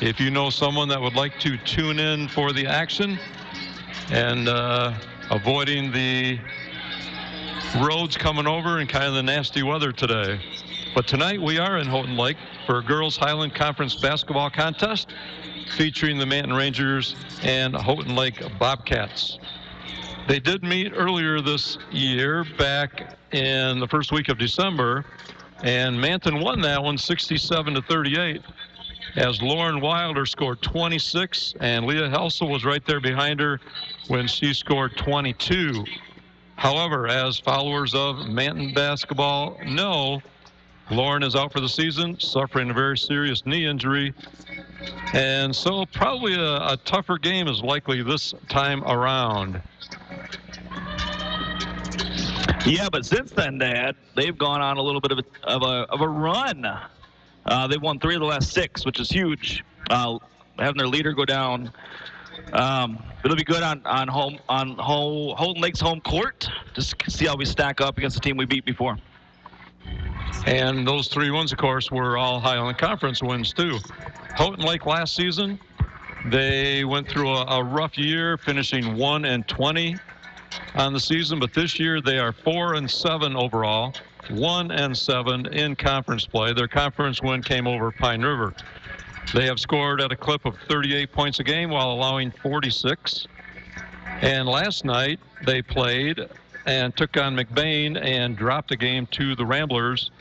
If you know someone that would like to tune in for the action and avoiding the roads coming over and kind of the nasty weather today. But tonight we are in Houghton Lake for a girls Highland Conference basketball contest featuring the Manton Rangers and Houghton Lake Bobcats. They did meet earlier this year back in the first week of December, and Manton won that one 67-38 as Lauren Wilder scored 26 and Leah Helsel was right there behind her when she scored 22. However, as followers of Manton basketball know, Lauren is out for the season, suffering a very serious knee injury. And so probably a tougher game is likely this time around. Yeah, but since then, Dad, they've gone on a little bit of a run. They've won 3 of the last 6, which is huge. Having their leader go down. It'll be good on Houghton Lake's home court. Just see how we stack up against the team we beat before. And those 3 wins, of course, were all Highland Conference wins, too. Houghton Lake last season, they went through a rough year, finishing 1-20 on the season. But this year, they are 4-7 overall, 1-7 in conference play. Their conference win came over Pine River. They have scored at a clip of 38 points a game while allowing 46. And last night they played and took on McBain and dropped a game to the Ramblers.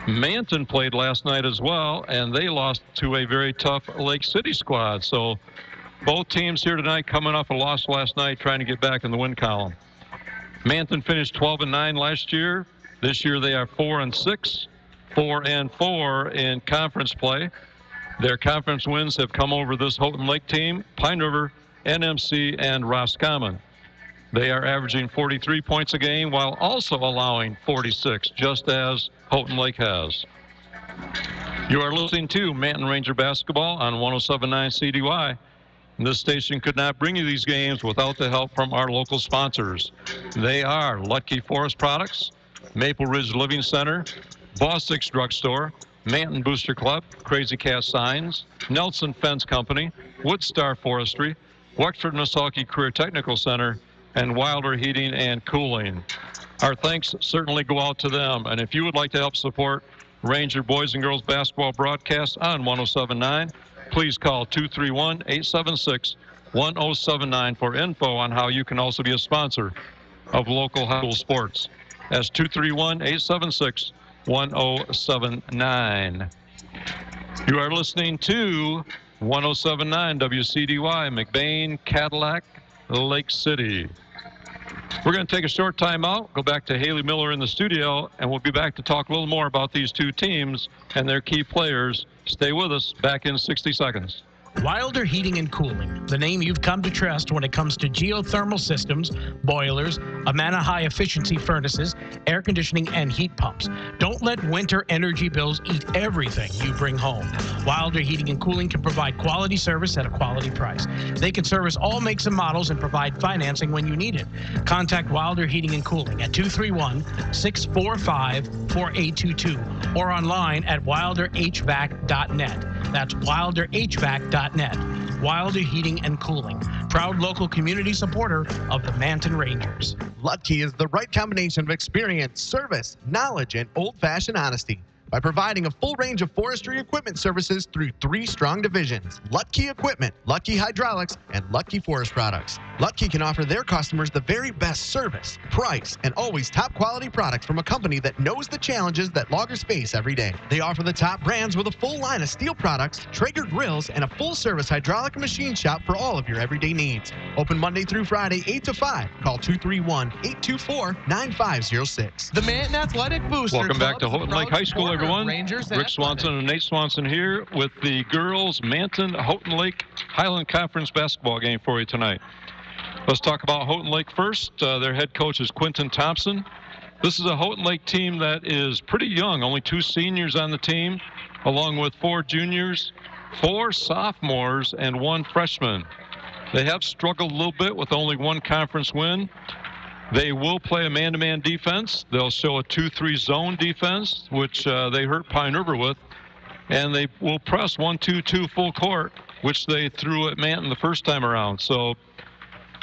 Manton played last night as well, and they lost to a very tough Lake City squad. So both teams here tonight coming off a loss last night, trying to get back in the win column. Manton finished 12-9 last year. This year they are 4-6, 4-4 in conference play. Their conference wins have come over this Houghton Lake team, Pine River, NMC, and Roscommon. They are averaging 43 points a game while also allowing 46, just as Houghton Lake has. You are listening to Manton Ranger Basketball on 107.9 CDY. This station could not bring you these games without the help from our local sponsors. They are Lutke Forest Products, Maple Ridge Living Center, Bostic's Drugstore, Manton Booster Club, Crazy Cat Signs, Nelson Fence Company, Woodstar Forestry, Wexford Missalkey Career Technical Center, and Wilder Heating and Cooling. Our thanks certainly go out to them. And if you would like to help support Ranger boys and girls basketball broadcast on 107.9, please call 231-876-1079 for info on how you can also be a sponsor of local high school sports. That's 231-876-1079. You are listening to 107.9 WCDY, McBain, Cadillac, Lake City. We're going to take a short time out, go back to Haley Miller in the studio, and we'll be back to talk a little more about these 2 teams and their key players. Stay with us. Back in 60 seconds. Wilder Heating and Cooling, the name you've come to trust when it comes to geothermal systems, boilers, Amana high-efficiency furnaces, air conditioning, and heat pumps. Don't let winter energy bills eat everything you bring home. Wilder Heating and Cooling can provide quality service at a quality price. They can service all makes and models and provide financing when you need it. Contact Wilder Heating and Cooling at 231-645-4822 or online at wilderhvac.net. That's wilderhvac.net. Wilder Heating and Cooling, proud local community supporter of the Manton Rangers. Lutke is the right combination of experience, service, knowledge, and old-fashioned honesty. By providing a full range of forestry equipment services through 3 strong divisions: Lutke Equipment, Lutke Hydraulics, and Lutke Forest Products. Lutke can offer their customers the very best service, price, and always top quality products from a company that knows the challenges that loggers face every day. They offer the top brands with a full line of steel products, Traeger grills, and a full-service hydraulic machine shop for all of your everyday needs. Open Monday through Friday, 8 to 5. Call 231-824-9506. The Manton Athletic Booster Welcome back to Club Houghton Lake High School, everyone. Rangers Rick Swanson and Nate Swanson here with the girls Manton Houghton Lake Highland Conference basketball game for you tonight. Let's talk about Houghton Lake first. Their head coach is Quentin Thompson. This is a Houghton Lake team that is pretty young, only 2 seniors on the team, along with 4 juniors, 4 sophomores, and 1 freshman. They have struggled a little bit with only 1 conference win. They will play a man-to-man defense. They'll show a 2-3 zone defense, which they hurt Pine River with. and they will press 1-2-2 full court, which they threw at Manton the first time around. So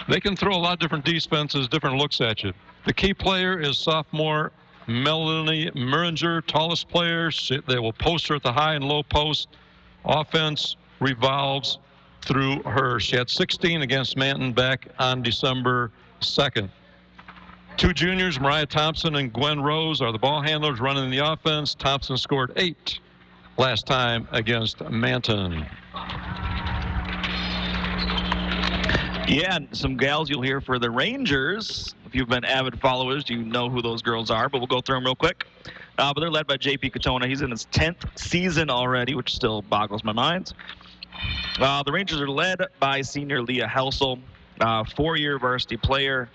they can throw a lot of different defenses, different looks at you. The key player is sophomore Melanie Muringer, tallest player. They will post her at the high and low post. Offense revolves through her. She had 16 against Manton back on December 2nd. Two juniors, Mariah Thompson and Gwen Rose, are the ball handlers running the offense. Thompson scored 8 last time against Manton. Yeah, and some gals you'll hear for the Rangers. If you've been avid followers, you know who those girls are, but we'll go through them real quick. But they're led by J.P. Katona. He's in his 10th season already, which still boggles my mind. The Rangers are led by senior Leah Helsel, 4-year varsity player.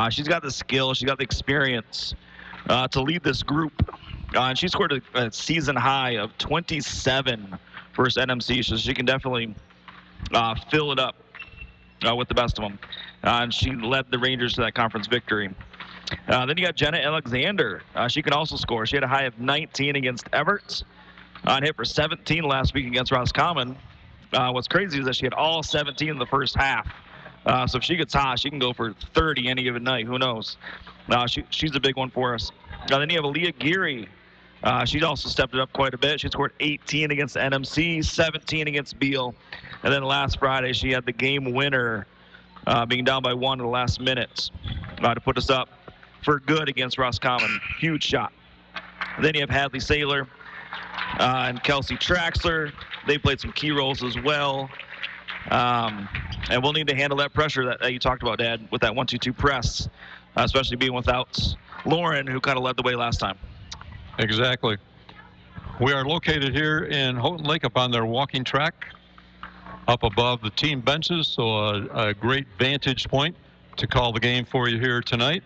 She's got the skill, she's got the experience to lead this group. And she scored a season high of 27 for his NMC, so she can definitely fill it up with the best of them. And she led the Rangers to that conference victory. Then you got Jenna Alexander. She can also score. She had a high of 19 against Everett and hit for 17 last week against Roscommon. What's crazy is that she had all 17 in the first half. So if she gets hot, she can go for 30 any given night. Who knows? She's a big one for us. Then you have Aaliyah Geary. She's also stepped it up quite a bit. She scored 18 against NMC, 17 against Beal. And then last Friday, she had the game winner, being down by 1 in the last minutes to put us up for good against Roscommon. Huge shot. Then you have Hadley Saylor and Kelsey Traxler. They played some key roles as well. And we'll need to handle that pressure that you talked about, Dad, with that 1-2-2 press, especially being without Lauren, who kind of led the way last time. Exactly. We are located here in Houghton Lake up on their walking track, up above the team benches, so a great vantage point to call the game for you here tonight.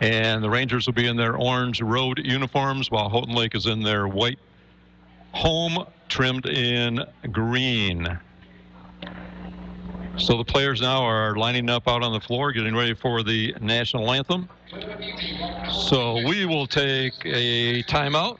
And the Rangers will be in their orange road uniforms, while Houghton Lake is in their white home trimmed in green. So the players now are lining up out on the floor, getting ready for the national anthem. So we will take a timeout,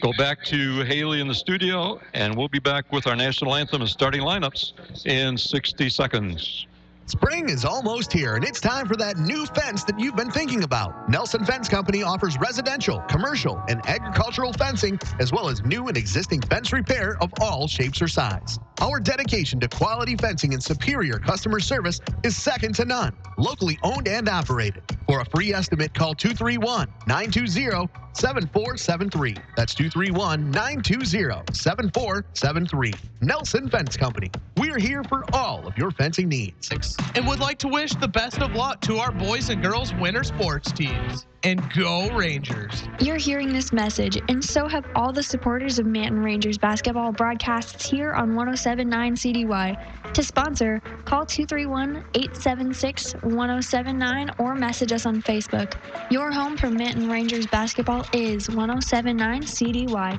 go back to Haley in the studio, and we'll be back with our national anthem and starting lineups in 60 seconds. Spring is almost here, and it's time for that new fence that you've been thinking about. Nelson Fence Company offers residential, commercial, and agricultural fencing, as well as new and existing fence repair of all shapes or size. Our dedication to quality fencing and superior customer service is second to none. Locally owned and operated. For a free estimate, call 231-920-7473. That's 231-920-7473. Nelson Fence Company. We're here for all of your fencing needs. And would like to wish the best of luck to our boys and girls winter sports teams. And go Rangers. You're hearing this message, and so have all the supporters of Manton Rangers basketball broadcasts here on 107.9 CDY. To sponsor, call 231-876-1079 or message us on Facebook. Your home for Manton Rangers basketball is 107.9 CDY.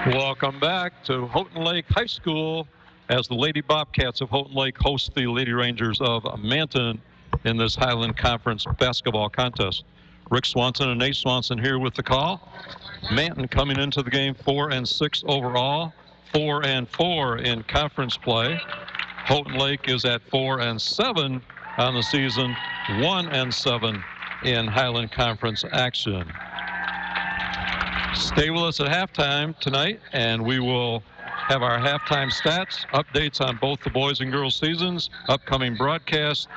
Welcome back to Houghton Lake High School as the Lady Bobcats of Houghton Lake host the Lady Rangers of Manton in this Highland Conference basketball contest. Rick Swanson and Nate Swanson here with the call. Manton coming into the game 4-6 overall, 4-4 in conference play. Houghton Lake is at 4-7 on the season, 1-7 in Highland Conference action. Stay with us at halftime tonight, and we will have our halftime stats, updates on both the boys and girls seasons, upcoming broadcasts,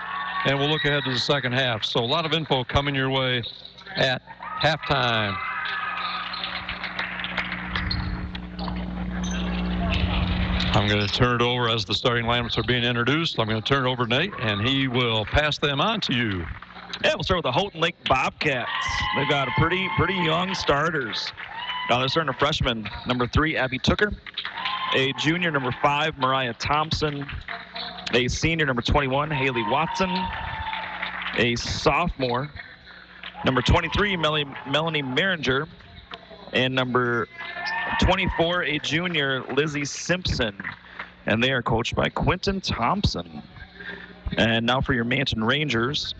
and we'll look ahead to the second half. So a lot of info coming your way at halftime. I'm going to turn it over as the starting lineups are being introduced. I'm going to turn it over to Nate, and he will pass them on to you. Yeah, we'll start with the Houghton Lake Bobcats. They've got a pretty young starters. Now they're starting a freshman, number 3, Abby Tooker. A junior, number 5, Mariah Thompson. A senior, number 21, Haley Watson. A sophomore, number 23, Melanie Maringer. And number 24, a junior, Lizzie Simpson. And they are coached by Quentin Thompson. And now for your Manton Rangers.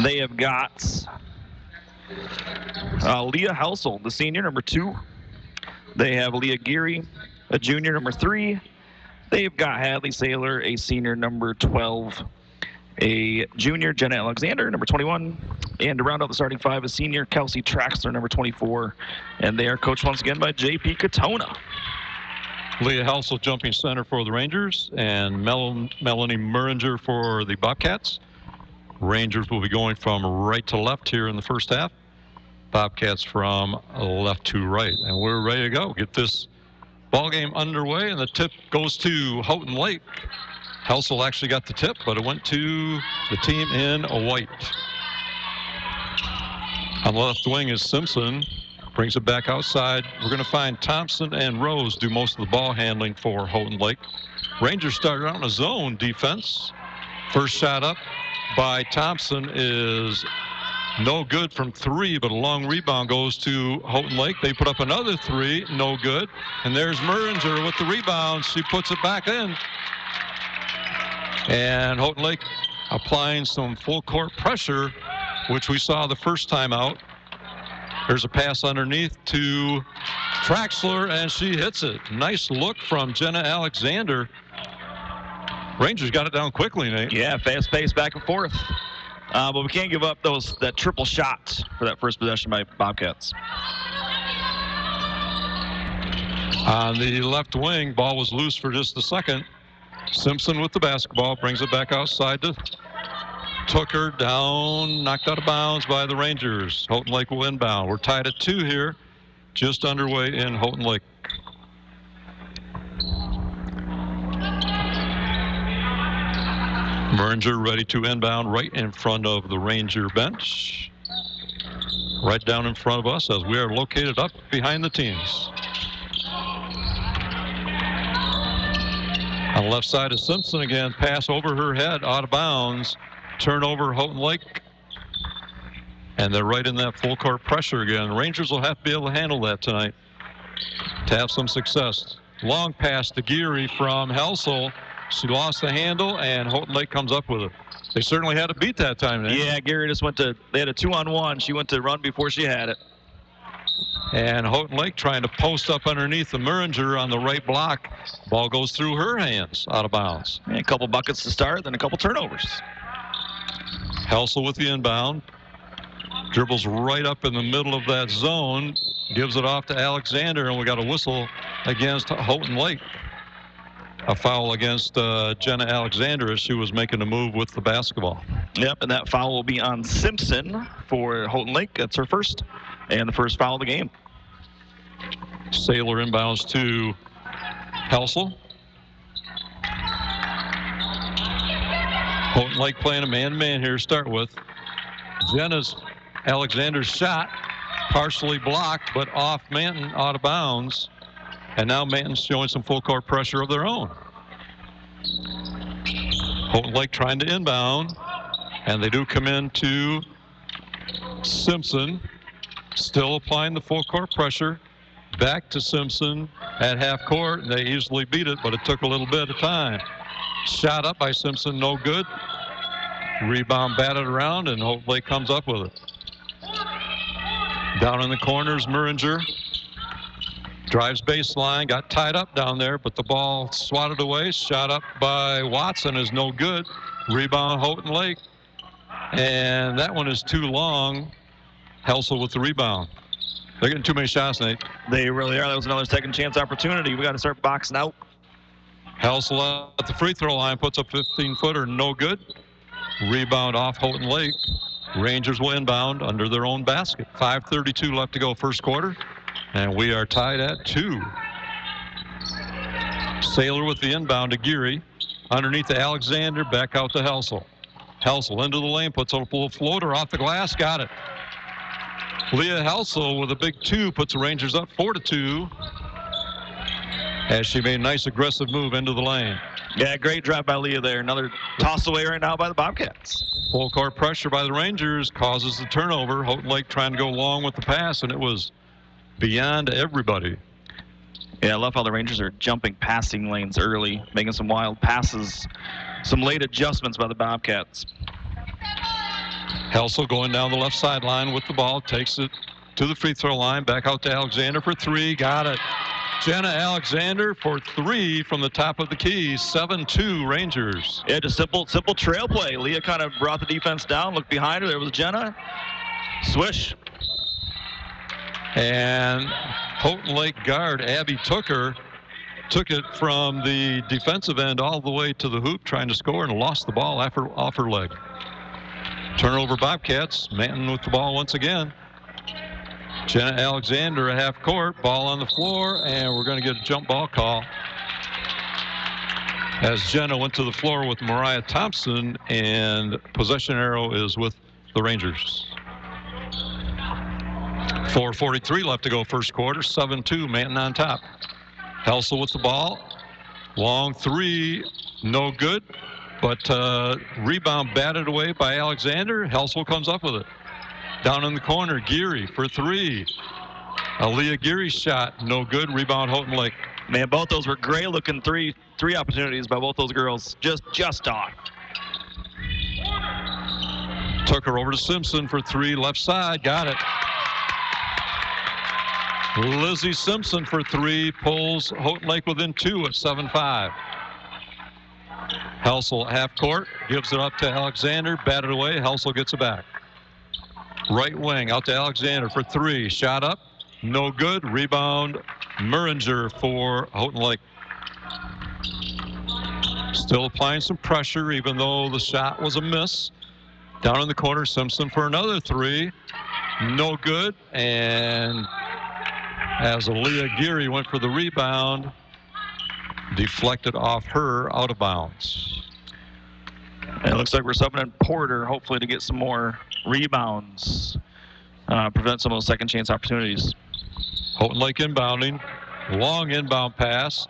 They have got Leah Helsel, the senior, number 2. They have Leah Geary, a junior, number 3. They've got Hadley Saylor, a senior, number 12. A junior, Jenna Alexander, number 21. And to round out the starting 5, a senior, Kelsey Traxler, number 24. And they are coached once again by J.P. Katona. Leah Helsel jumping center for the Rangers, and Melanie Muringer for the Bobcats. Rangers will be going from right to left here in the first half. Bobcats from left to right. And we're ready to go. Get this ball game underway, and the tip goes to Houghton Lake. Helsel actually got the tip, but it went to the team in white. On the left wing is Simpson. Brings it back outside. We're going to find Thompson and Rose do most of the ball handling for Houghton Lake. Rangers started out in a zone defense. First shot up by Thompson is no good from 3, but a long rebound goes to Houghton Lake. They put up another 3, no good. And there's Muringer with the rebound. She puts it back in. And Houghton Lake applying some full court pressure, which we saw the first time out. There's a pass underneath to Traxler, and she hits it. Nice look from Jenna Alexander. Rangers got it down quickly, Nate. Yeah, fast pace back and forth. But we can't give up that triple shot for that first possession by Bobcats. On the left wing, ball was loose for just a second. Simpson with the basketball, brings it back outside to Tooker, down, knocked out of bounds by the Rangers. Houghton Lake will inbound. We're tied at 2 here, just underway in Houghton Lake. Muringer ready to inbound right in front of the Ranger bench. Right down in front of us as we are located up behind the teams. On the left side is Simpson again. Pass over her head, out of bounds. Turnover, Houghton Lake. And they're right in that full court pressure again. Rangers will have to be able to handle that tonight to have some success. Long pass to Geary from Helsel. She lost the handle, and Houghton Lake comes up with it. They certainly had to beat that time. Yeah, Geary just they had a 2-on-1. She went to run before she had it. And Houghton Lake trying to post up underneath the Muringer on the right block. Ball goes through her hands, out of bounds. And a couple buckets to start, then a couple turnovers. Helsel with the inbound. Dribbles right up in the middle of that zone. Gives it off to Alexander, and we got a whistle against Houghton Lake. A foul against Jenna Alexander as she was making a move with the basketball. Yep, and that foul will be on Simpson for Houghton Lake. That's her first, and the first foul of the game. Saylor inbounds to Helsel. Houghton Lake playing a man-to-man here to start with. Jenna's Alexander's shot partially blocked, but off Manton, out of bounds. And now Manton's showing some full court pressure of their own. Houghton Lake trying to inbound, and they do come in to Simpson, still applying the full court pressure. Back to Simpson at half court. They easily beat it, but it took a little bit of time. Shot up by Simpson, no good. Rebound batted around, and Houghton Lake comes up with it. Down in the corners, Muringer drives baseline, got tied up down there, but the ball swatted away. Shot up by Watson is no good. Rebound, Houghton Lake. And that one is too long. Helsel with the rebound. They're getting too many shots, Nate. They really are. That was another second chance opportunity. We got to start boxing out. Helsel at the free throw line puts up 15-footer, no good. Rebound off Houghton Lake. Rangers will inbound under their own basket. 5:32 left to go first quarter, and we are tied at 2. Sailor with the inbound to Geary. Underneath to Alexander, back out to Helsel. Helsel into the lane, puts a little floater off the glass, got it. Leah Helsel with a big 2 puts the Rangers up 4-2 as she made a nice aggressive move into the lane. Yeah, great drive by Leah there. Another toss away right now by the Bobcats. Full court pressure by the Rangers causes the turnover. Houghton Lake trying to go long with the pass, and it was beyond everybody. Yeah, I love how the Rangers are jumping passing lanes early, making some wild passes, some late adjustments by the Bobcats. Helsel going down the left sideline with the ball, takes it to the free throw line, back out to Alexander for 3, got it. Jenna Alexander for 3 from the top of the key, 7-2 Rangers. Yeah, just simple trail play. Leah kind of brought the defense down, looked behind her, there was Jenna. Swish. And Houghton Lake guard Abby Tooker took it from the defensive end all the way to the hoop trying to score and lost the ball off her leg. Turnover Bobcats. Manton with the ball once again. Jenna Alexander at half court. Ball on the floor, and we're going to get a jump ball call. As Jenna went to the floor with Mariah Thompson, and possession arrow is with the Rangers. 4:43 left to go first quarter. 7-2, Manton on top. Helsel with the ball. Long 3, no good. But rebound batted away by Alexander. Helsel comes up with it. Down in the corner, Geary for 3. Aaliyah Geary's shot, no good. Rebound Houghton Lake. Man, both those were great-looking three opportunities by both those girls. Just off. Took her over to Simpson for 3, left side, got it. Lizzie Simpson for 3 pulls Houghton Lake within 2 at 7-5. Helsel half court, gives it up to Alexander, batted away. Helsel gets it back. Right wing out to Alexander for 3, shot up, no good. Rebound Muringer for Houghton Lake. Still applying some pressure even though the shot was a miss. Down in the corner, Simpson for another 3, no good. And as Aaliyah Geary went for the rebound, deflected off her, out of bounds. And it looks like we're subbing in Porter, hopefully to get some more rebounds, prevent some of those second chance opportunities. Houghton Lake inbounding, long inbound pass,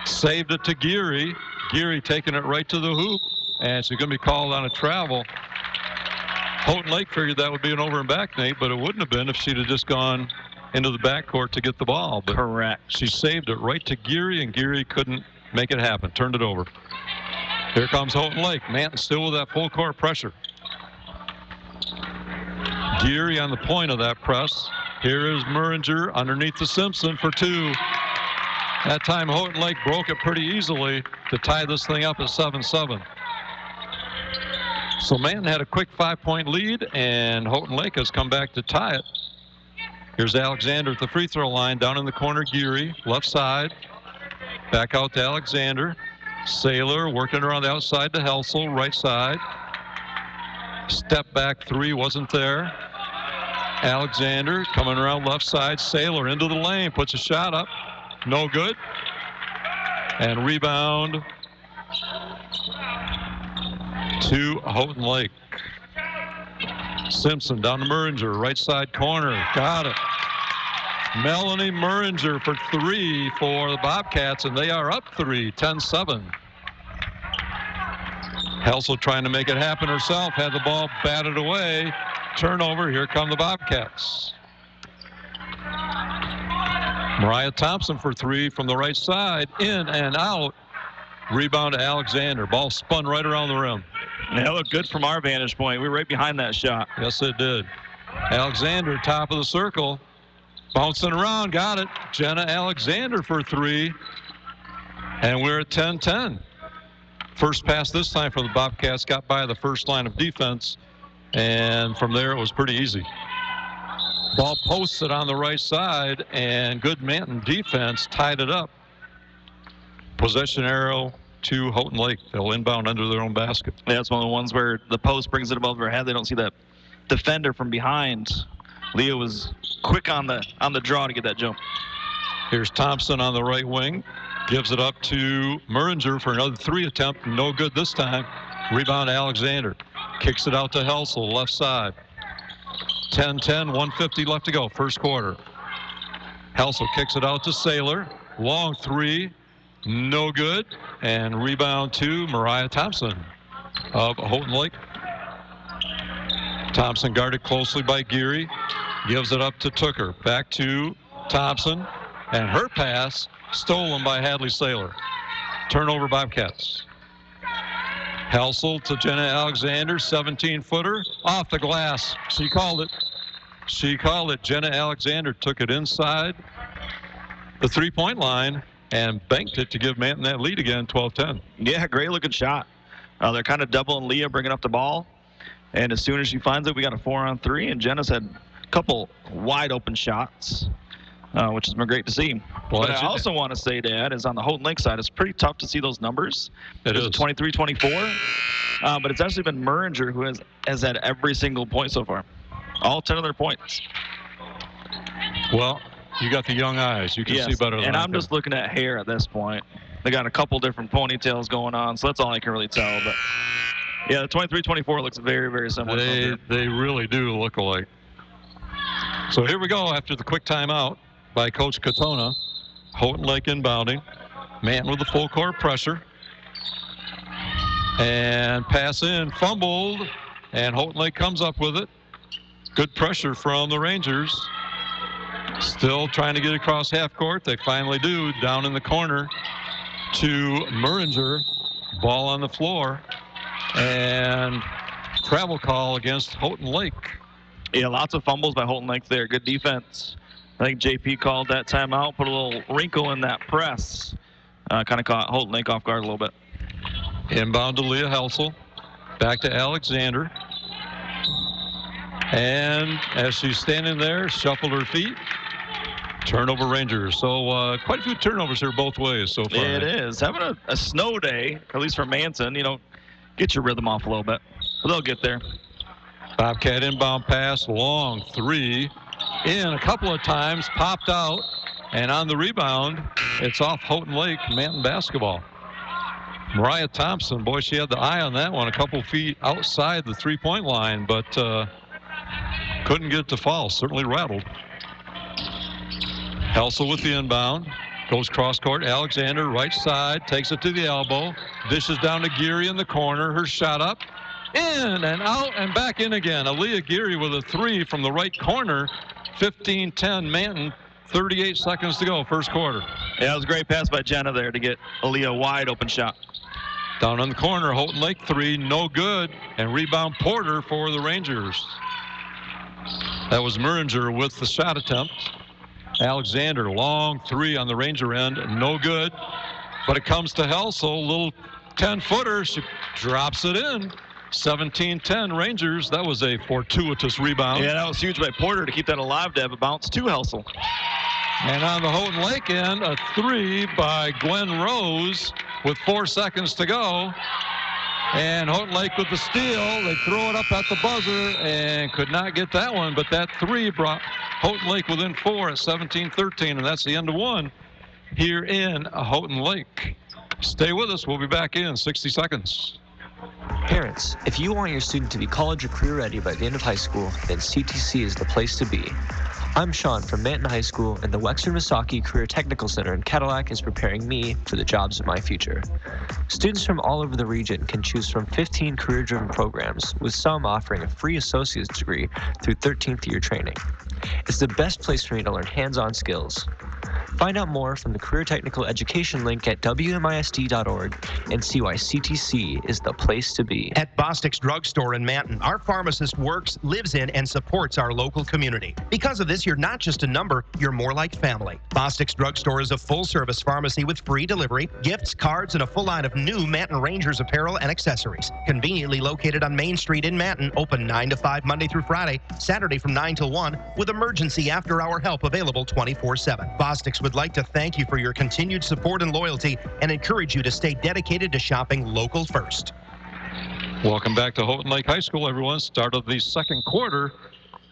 saved it to Geary. Geary taking it right to the hoop, and she's going to be called on a travel. Houghton Lake figured that would be an over and back, Nate, but it wouldn't have been if she'd have just gone into the backcourt to get the ball. But correct. She saved it right to Geary, and Geary couldn't make it happen. Turned it over. Here comes Houghton Lake. Manton still with that full court pressure. Geary on the point of that press. Here is Muringer underneath the Simpson for 2. That time Houghton Lake broke it pretty easily to tie this thing up at 7-7. So Manton had a quick 5-point lead, and Houghton Lake has come back to tie it. Here's Alexander at the free throw line. Down in the corner, Geary, left side. Back out to Alexander. Sailor working around the outside to Helsel, right side. Step back 3 wasn't there. Alexander coming around left side. Sailor into the lane, puts a shot up. No good. And rebound to Houghton Lake. Simpson down to Muringer, right side corner, got it. Melanie Muringer for 3 for the Bobcats, and they are up 3, 10-7. Helsel trying to make it happen herself, had the ball batted away. Turnover, here come the Bobcats. Mariah Thompson for 3 from the right side, in and out. Rebound to Alexander, ball spun right around the rim. Yeah, that looked good from our vantage point. We were right behind that shot. Yes, it did. Alexander, top of the circle. Bouncing around, got it. Jenna Alexander for 3. And we're at 10-10. First pass this time from the Bobcats got by the first line of defense. And from there, it was pretty easy. Ball posted on the right side, and good Manton defense tied it up. Possession arrow to Houghton Lake. They'll inbound under their own basket. Yeah, it's one of the ones where the post brings it above their head. They don't see that defender from behind. Leah was quick on the draw to get that jump. Here's Thompson on the right wing. Gives it up to Muringer for another 3 attempt. No good this time. Rebound Alexander. Kicks it out to Helsel, left side. 10-10, 150 left to go, first quarter. Helsel kicks it out to Saylor. Long 3, no good. And rebound to Mariah Thompson of Houghton Lake. Thompson guarded closely by Geary. Gives it up to Tooker. Back to Thompson. And her pass stolen by Hadley Saylor. Turnover Bobcats. Helsel to Jenna Alexander, 17-footer, off the glass. She called it. She called it. Jenna Alexander took it inside the three-point line and banked it to give Manton that lead again, 12-10. Yeah, great looking shot. They're kind of doubling Leah, bringing up the ball. And as soon as she finds it, we got a 4-on-3, and Jenna's had a couple wide open shots. Which has been great to see. Well, but I also want to say, Dad, is on the Houghton Lake side, it's pretty tough to see those numbers. It is 23-24, but it's actually been Muringer who has had every single point so far. All 10 of their points. Well, you got the young eyes. You can see better than and I'm just looking at hair at this point. They got a couple different ponytails going on, so that's all I can really tell. But, yeah, the 23-24 looks very, very similar. They really do look alike. So here we go after the quick timeout by Coach Katona. Houghton Lake inbounding. Manton with the full court pressure. And pass in, fumbled, and Houghton Lake comes up with it. Good pressure from the Rangers. Still trying to get across half court. They finally do. Down in the corner to Muringer. Ball on the floor. And travel call against Houghton Lake. Yeah, lots of fumbles by Houghton Lake there. Good defense. I think JP called that timeout, put a little wrinkle in that press. Kind of caught Houghton Lake off guard a little bit. Inbound to Leah Helsel. Back to Alexander. And as she's standing there, shuffled her feet. Turnover Rangers. So quite a few turnovers here both ways so far. It is. Having a snow day, at least for Manson, get your rhythm off a little bit. But they'll get there. Bobcat inbound pass, long 3. In a couple of times, popped out. And on the rebound, it's off Houghton Lake, Manton basketball. Mariah Thompson, boy, she had the eye on that one, a couple feet outside the three-point line, but couldn't get it to fall. Certainly rattled. Helsel with the inbound. Goes cross court. Alexander, right side, takes it to the elbow. Dishes down to Geary in the corner. Her shot up. In and out and back in again. Aaliyah Geary with a 3 from the right corner. 15-10 Manton. 38 seconds to go, first quarter. Yeah, it was a great pass by Jenna there to get Aaliyah a wide open shot. Down in the corner, Houghton Lake 3, no good. And rebound Porter for the Rangers. That was Muringer with the shot attempt. Alexander, long 3 on the Ranger end, no good. But it comes to Helsel, little 10-footer. She drops it in. 17-10 Rangers. That was a fortuitous rebound. Yeah, that was huge by Porter to keep that alive to have a bounce to Helsel. And on the Houghton Lake end, a 3 by Gwen Rose with 4 seconds to go. And Houghton Lake with the steal. They throw it up at the buzzer and could not get that one. But that 3 brought Houghton Lake within 4 at 17-13. And that's the end of one here in Houghton Lake. Stay with us. We'll be back in 60 seconds. Parents, if you want your student to be college or career ready by the end of high school, then CTC is the place to be. I'm Sean from Manton High School, and the Wexford Misaki Career Technical Center in Cadillac is preparing me for the jobs of my future. Students from all over the region can choose from 15 career-driven programs, with some offering a free associate's degree through 13th year training. It's the best place for me to learn hands-on skills. Find out more from the Career Technical Education link at WMISD.org and see why CTC is the place to be. At Bostic's Drugstore in Manton, our pharmacist works, lives in, and supports our local community. Because of this, you're not just a number, you're more like family. Bostic's Drugstore is a full-service pharmacy with free delivery, gifts, cards, and a full line of new Manton Rangers apparel and accessories. Conveniently located on Main Street in Manton, open 9 to 5 Monday through Friday, Saturday from 9 till 1, with emergency after-hour help available 24/7. Bostic's would like to thank you for your continued support and loyalty and encourage you to stay dedicated to shopping local first. Welcome back to Houghton Lake High School, everyone. Start of the second quarter.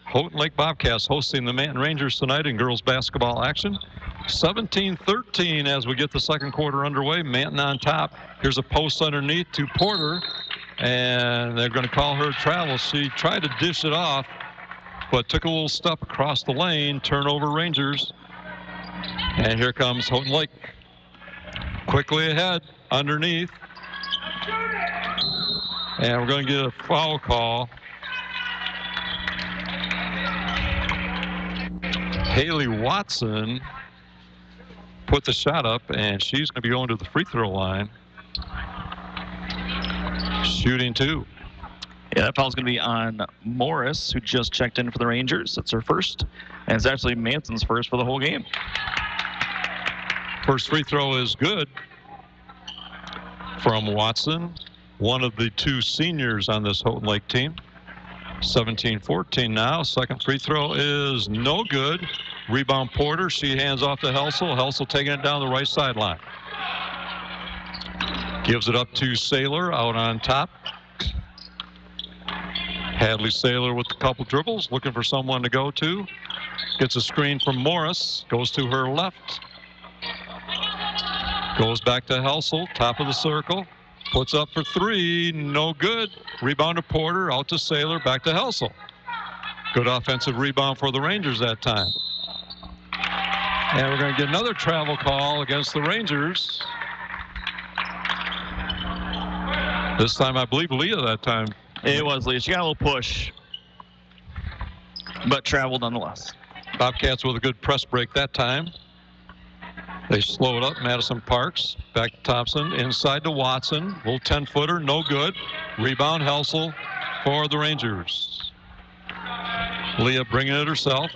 Houghton Lake Bobcats hosting the Manton Rangers tonight in girls basketball action. 17-13 as we get the second quarter underway. Manton on top. Here's a post underneath to Porter, and they're going to call her travel. She tried to dish it off, but took a little step across the lane. Turnover Rangers. And here comes Houghton Lake. Quickly ahead, underneath. And we're going to get a foul call. Haley Watson put the shot up, and she's going to be going to the free throw line. Shooting 2. Yeah, that foul's going to be on Morris, who just checked in for the Rangers. That's her first, and it's actually Manson's first for the whole game. First free throw is good from Watson, one of the 2 seniors on this Houghton Lake team. 17-14 now. Second free throw is no good. Rebound Porter. She hands off to Helsel. Helsel taking it down the right sideline. Gives it up to Saylor out on top. Hadley Saylor with a couple dribbles, looking for someone to go to. Gets a screen from Morris. Goes to her left. Goes back to Helsel, top of the circle. Puts up for 3, no good. Rebound to Porter, out to Saylor, back to Helsel. Good offensive rebound for the Rangers that time. And we're going to get another travel call against the Rangers. This time, I believe Leah that time. It was Leah. She got a little push, but traveled nonetheless. Bobcats with a good press break that time. They slow it up. Madison Parks back to Thompson. Inside to Watson. Little 10-footer. No good. Rebound Helsel for the Rangers. Leah bringing it herself.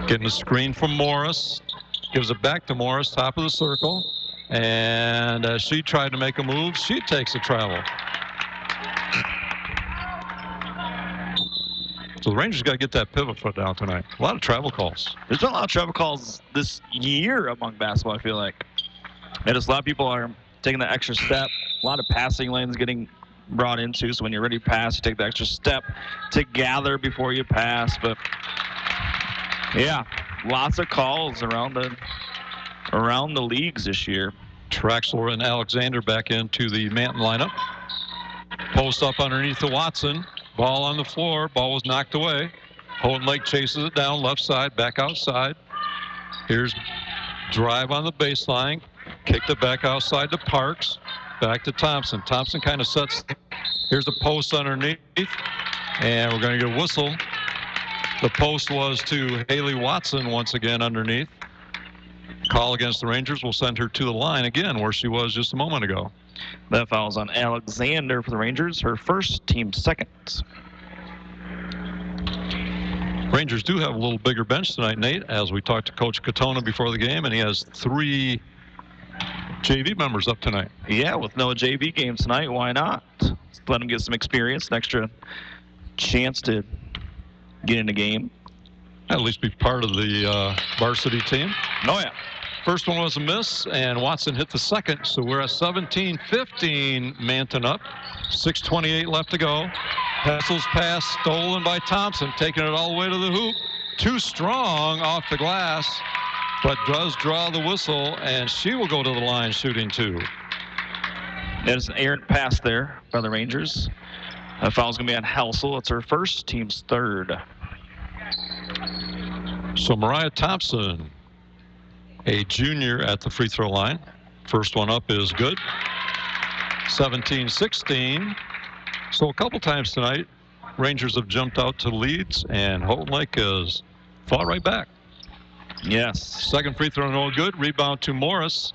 Getting a screen from Morris. Gives it back to Morris. Top of the circle. And as she tried to make a move, she takes a travel. So the Rangers got to get that pivot foot down tonight. A lot of travel calls. There's been a lot of travel calls this year among basketball, I feel like. And just a lot of people are taking that extra step. A lot of passing lanes getting brought into. So when you're ready to pass, you take the extra step to gather before you pass. But yeah, lots of calls around the leagues this year. Traxler and Alexander back into the Manton lineup. Post up underneath to Watson. Ball on the floor. Ball was knocked away. Houghton Lake chases it down left side, back outside. Here's drive on the baseline. Kicked it back outside to Parks. Back to Thompson. Thompson kind of sets. Here's the post underneath. And we're going to get a whistle. The post was to Haley Watson once again underneath. Call against the Rangers will send her to the line again where she was just a moment ago. That foul's on Alexander for the Rangers, her first, team second. Rangers do have a little bigger bench tonight, Nate, as we talked to Coach Katona before the game, and he has 3 JV members up tonight. Yeah, with no JV game tonight, why not? Let them get some experience, an extra chance to get in a game. At least be part of the varsity team. Oh, yeah. First one was a miss, and Watson hit the second, so we're at 17-15, Manton up. 6:28 left to go. Hessel's pass stolen by Thompson, taking it all the way to the hoop. Too strong off the glass, but does draw the whistle, and she will go to the line shooting 2. There's an errant pass there by the Rangers. That foul's going to be on Helsel. It's her first, team's third. So Mariah Thompson, a junior at the free throw line. First one up is good. 17-16. So a couple times tonight, Rangers have jumped out to leads, and Houghton Lake has fought right back. Yes. Second free throw, no good. Rebound to Morris.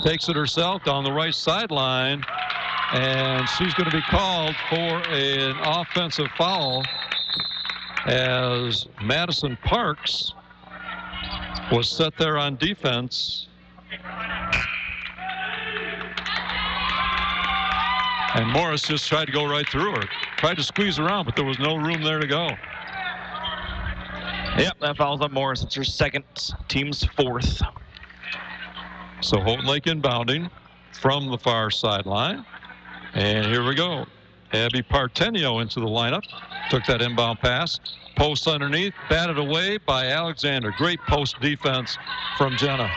Takes it herself down the right sideline, and she's going to be called for an offensive foul as Madison Parks was set there on defense. And Morris just tried to go right through her. Tried to squeeze around, but there was no room there to go. Yep, that foul's on Morris. It's her second, team's fourth. So Houghton Lake inbounding from the far sideline. And here we go. Abby Partenio into the lineup. Took that inbound pass. Post underneath, batted away by Alexander. Great post defense from Jenna.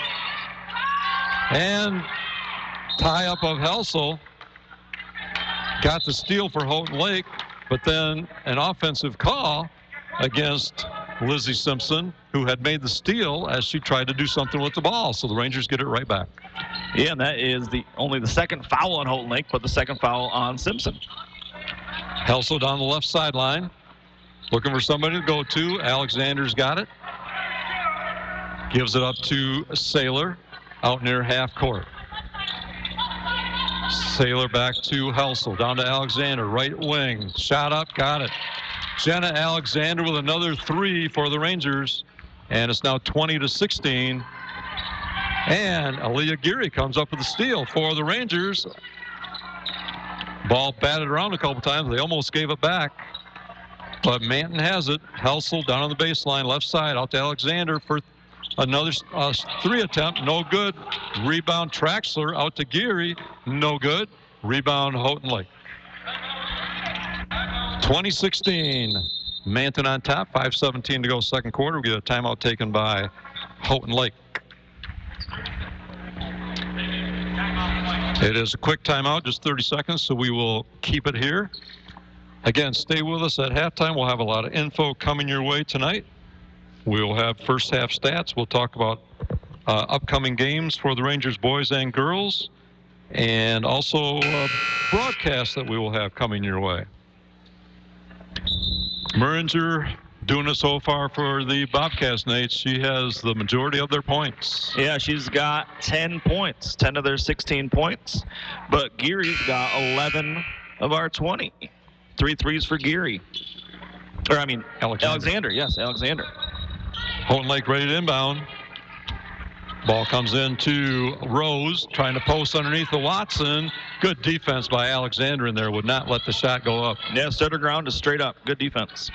And tie-up of Helsel. Got the steal for Houghton Lake, but then an offensive call against Lizzie Simpson, who had made the steal as she tried to do something with the ball. So the Rangers get it right back. Yeah, and that is only the second foul on Houghton Lake, but the second foul on Simpson. Helsel down the left sideline, looking for somebody to go to. Alexander's got it. Gives it up to Saylor out near half court. Saylor back to Helsel, down to Alexander, right wing. Shot up, got it. Jenna Alexander with another 3 for the Rangers, and it's now 20-16. And Aaliyah Geary comes up with a steal for the Rangers. Ball batted around a couple times. They almost gave it back, but Manton has it. Helsel down on the baseline, left side, out to Alexander for another 3 attempt, no good. Rebound Traxler out to Geary, no good. Rebound Houghton Lake. 2016, Manton on top, 5:17 to go second quarter. We get a timeout taken by Houghton Lake. It is a quick timeout, just 30 seconds, so we will keep it here. Again, stay with us at halftime. We'll have a lot of info coming your way tonight. We'll have first half stats. We'll talk about upcoming games for the Rangers boys and girls, and also broadcasts that we will have coming your way. Muringer doing it so far for the Bobcats, Nate. She has the majority of their points. Yeah, she's got 10 points, 10 of their 16 points. But Geary's got 11 of our 20. 3 threes for Geary. Or, I mean, Alexander. Yes, Alexander. Houghton Lake ready to inbound. Ball comes into Rose, trying to post underneath the Watson. Good defense by Alexander in there. Would not let the shot go up. Yeah, stood her ground is straight up. Good defense.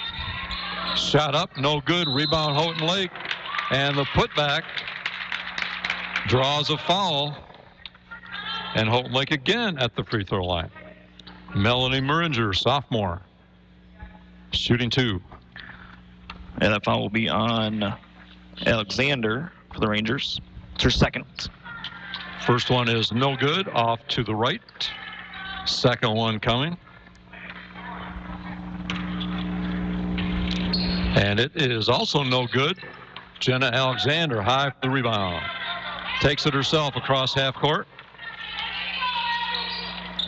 Shot up, no good. Rebound Houghton Lake. And the putback draws a foul. And Houghton Lake again at the free throw line. Melanie Muringer, sophomore, shooting 2. And that foul will be on Alexander for the Rangers. It's her second. First one is no good, off to the right. Second one coming. And it is also no good. Jenna Alexander, high for the rebound. Takes it herself across half court.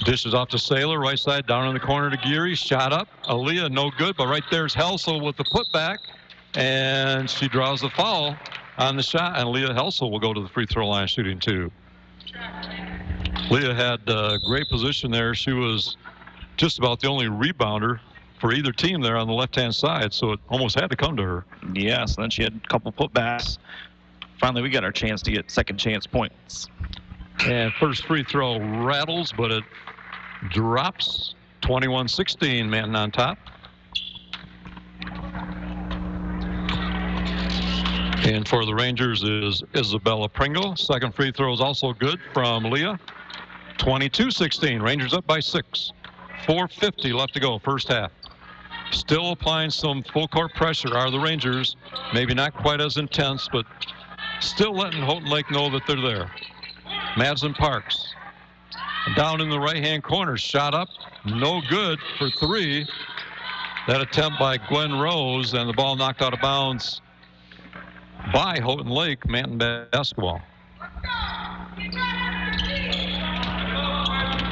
Dishes off to Saylor, right side, down in the corner to Geary. Shot up. Aaliyah, no good, but right there's Helsel with the putback. And she draws the foul on the shot, and Leah Helsel will go to the free throw line shooting 2. Leah had a great position there. She was just about the only rebounder for either team there on the left-hand side, so it almost had to come to her. Yes, and then she had a couple putbacks. Finally, we got our chance to get second chance points. And first free throw rattles, but it drops. 21-16, Manton on top. And for the Rangers is Isabella Pringle. Second free throw is also good from Leah. 22-16, Rangers up by 6. 4:50 left to go, first half. Still applying some full court pressure are the Rangers. Maybe not quite as intense, but still letting Houghton Lake know that they're there. Madsen Parks down in the right-hand corner, shot up, no good for 3. That attempt by Gwen Rose, and the ball knocked out of bounds by Houghton Lake, Manton basketball.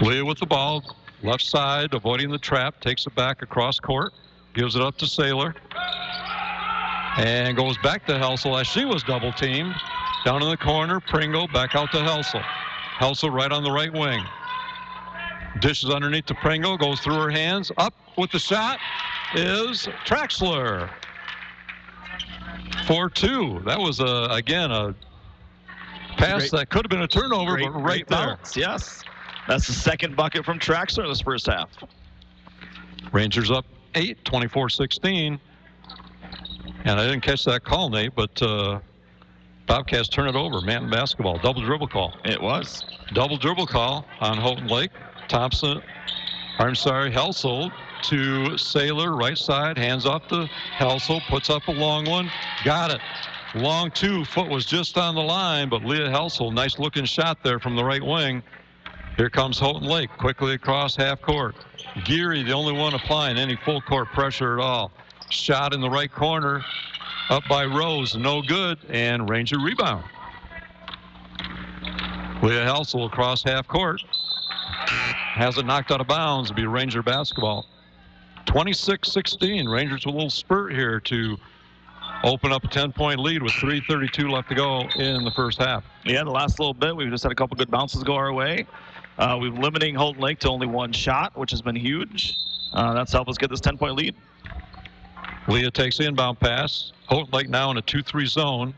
Leah with the ball, left side, avoiding the trap, takes it back across court, gives it up to Saylor, and goes back to Helsel as she was double teamed. Down in the corner, Pringle back out to Helsel. Helsel right on the right wing. Dishes underneath to Pringle, goes through her hands. Up with the shot is Traxler. 4-2. That was, again, a pass that could have been a turnover, but right there. Bounce, yes. That's the second bucket from Traxler this first half. Rangers up 8, 24-16. And I didn't catch that call, Nate, but Bobcats turn it over. Manton basketball. Double dribble call. It was. Double dribble call on Houghton Lake. Helsel to Saylor, right side, hands off to Helsel, puts up a long one, got it. Long 2, foot was just on the line, but Leah Helsel, nice looking shot there from the right wing. Here comes Houghton Lake, quickly across half court. Geary, the only one applying any full court pressure at all. Shot in the right corner, up by Rose, no good, and Ranger rebound. Leah Helsel across half court. Has it knocked out of bounds. It'll be Ranger basketball. 26-16. Rangers with a little spurt here to open up a 10-point lead with 3:32 left to go in the first half. Yeah, the last little bit, we've just had a couple good bounces go our way. We've limiting Houghton Lake to only 1 shot, which has been huge. That's helped us get this 10-point lead. Leah takes the inbound pass. Houghton Lake now in a 2-3 zone.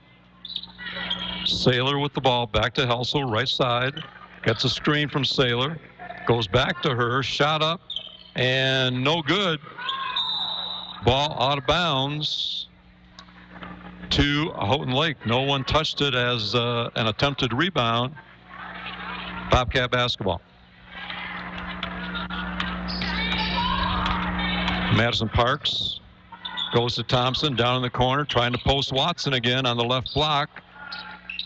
Saylor with the ball, back to Helsel, right side. Gets a screen from Saylor. Goes back to her, shot up, and no good. Ball out of bounds to Houghton Lake. No one touched it as an attempted rebound. Bobcat basketball. Madison Parks goes to Thompson, down in the corner, trying to post Watson again on the left block.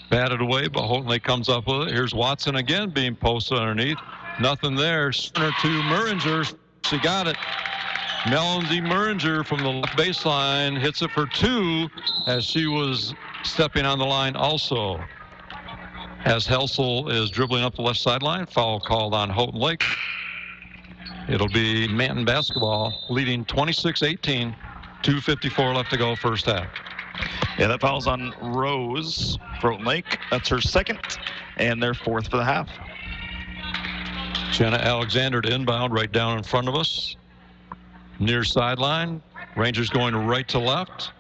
Batted away, but Houghton Lake comes up with it. Here's Watson again being posted underneath. Nothing there. Center to Muringer. She got it. Melody Muringer from the left baseline hits it for 2 as she was stepping on the line also. As Helsel is dribbling up the left sideline, foul called on Houghton Lake. It'll be Manton basketball leading 26-18. 2:54 left to go first half. Yeah, that foul's on Rose for Houghton Lake. That's her 2nd and their 4th for the half. Jenna Alexander to inbound right down in front of us. Near sideline. Rangers going right to left.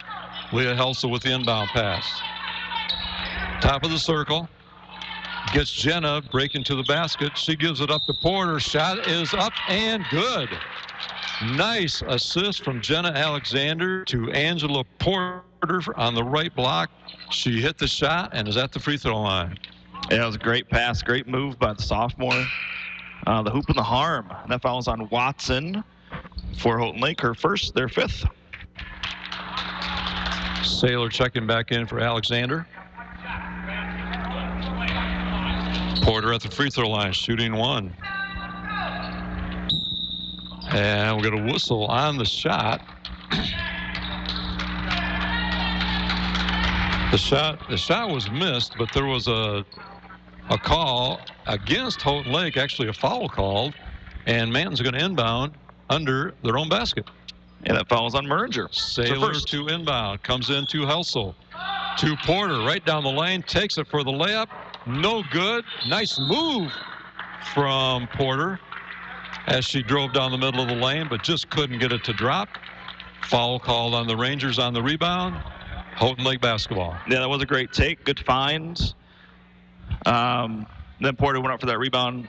Leah Helsel with the inbound pass. Top of the circle. Gets Jenna breaking to the basket. She gives it up to Porter. Shot is up and good. Nice assist from Jenna Alexander to Angela Porter on the right block. She hit the shot and is at the free throw line. Yeah, it was a great pass, great move by the sophomore. The hoop and the harm. That foul's on Watson for Houghton Lake, her 1st, their 5th. Saylor checking back in for Alexander. Porter at the free throw line, shooting 1. And we're going to whistle on the shot. The shot was missed, but there was a call against Houghton Lake, actually a foul called, and Manton's going to inbound under their own basket. Yeah, that foul's on Muringer. Saylor to inbound, comes in to Helsel. To Porter, right down the lane, takes it for the layup. No good. Nice move from Porter as she drove down the middle of the lane, but just couldn't get it to drop. Foul called on the Rangers on the rebound. Houghton Lake basketball. Yeah, that was a great take. Good find. Then Porter went up for that rebound,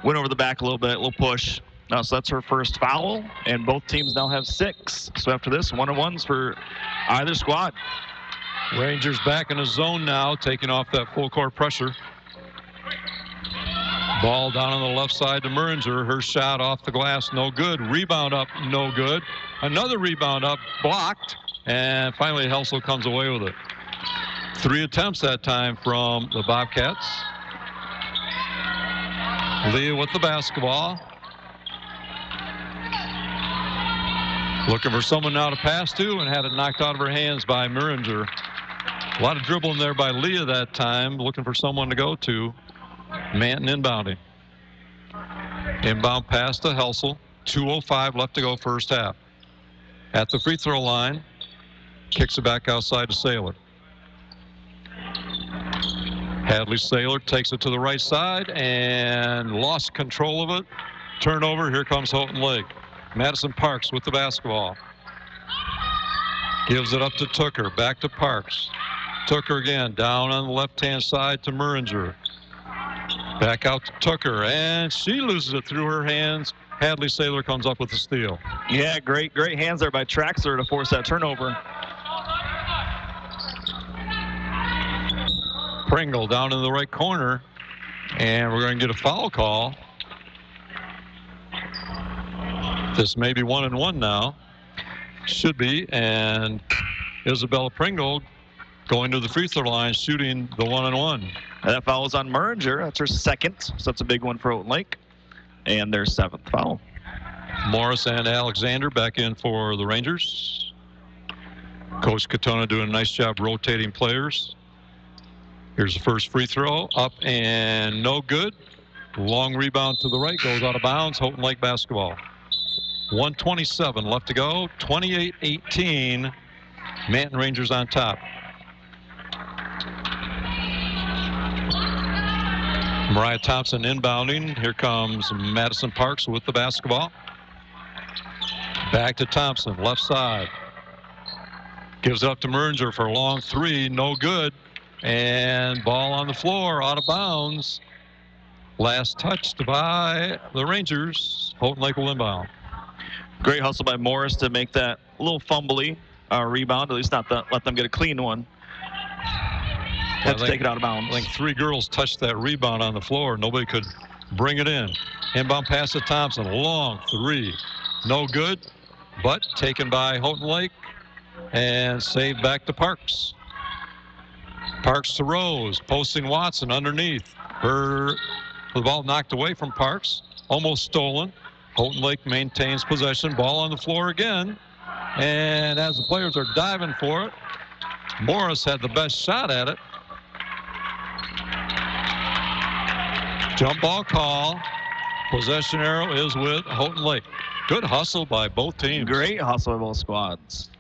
went over the back a little bit, a little push. So that's her 1st foul, and both teams now have 6. So after this, 1-on-1s for either squad. Rangers back in a zone now, taking off that full court pressure. Ball down on the left side to Muringer. Her shot off the glass, no good. Rebound up, no good. Another rebound up, blocked. And finally, Helsel comes away with it. 3 attempts that time from the Bobcats. Leah with the basketball. Looking for someone now to pass to, and had it knocked out of her hands by Muringer. A lot of dribbling there by Leah that time, looking for someone to go to. Manton inbounding. Inbound pass to Helsel. 2:05 left to go first half. At the free throw line, kicks it back outside to Saylor. Hadley Saylor takes it to the right side and lost control of it. Turnover, here comes Houghton Lake. Madison Parks with the basketball. Gives it up to Tooker, back to Parks. Tooker again, down on the left-hand side to Muringer. Back out to Tooker, and she loses it through her hands. Hadley Saylor comes up with the steal. Yeah, great hands there by Traxler to force that turnover. Pringle down in the right corner, and we're going to get a foul call. This may be 1-1 now. Should be. And Isabella Pringle going to the free throw line, shooting the 1-1. That foul is on Meringer. That's her second, so that's a big one for Houghton Lake. And their 7th foul. Morris and Alexander back in for the Rangers. Coach Katona doing a nice job rotating players. Here's the first free throw, up and no good. Long rebound to the right, goes out of bounds. Houghton Lake basketball. 1:27 left to go. 28-18. Manton Rangers on top. Mariah Thompson inbounding. Here comes Madison Parks with the basketball. Back to Thompson, left side. Gives it up to Meringer for a long 3, no good. And ball on the floor, out of bounds. Last touched by the Rangers. Houghton Lake will inbound. Great hustle by Morris to make that a little fumbly rebound, at least not let them get a clean one. Have to take it out of bounds. I think 3 girls touched that rebound on the floor. Nobody could bring it in. Inbound pass to Thompson. Long 3. No good, but taken by Houghton Lake and saved back to Parks. Parks to Rose. Posting Watson underneath. The ball knocked away from Parks. Almost stolen. Houghton Lake maintains possession. Ball on the floor again. And as the players are diving for it, Morris had the best shot at it. Jump ball call. Possession arrow is with Houghton Lake. Good hustle by both teams. Great hustle by both squads.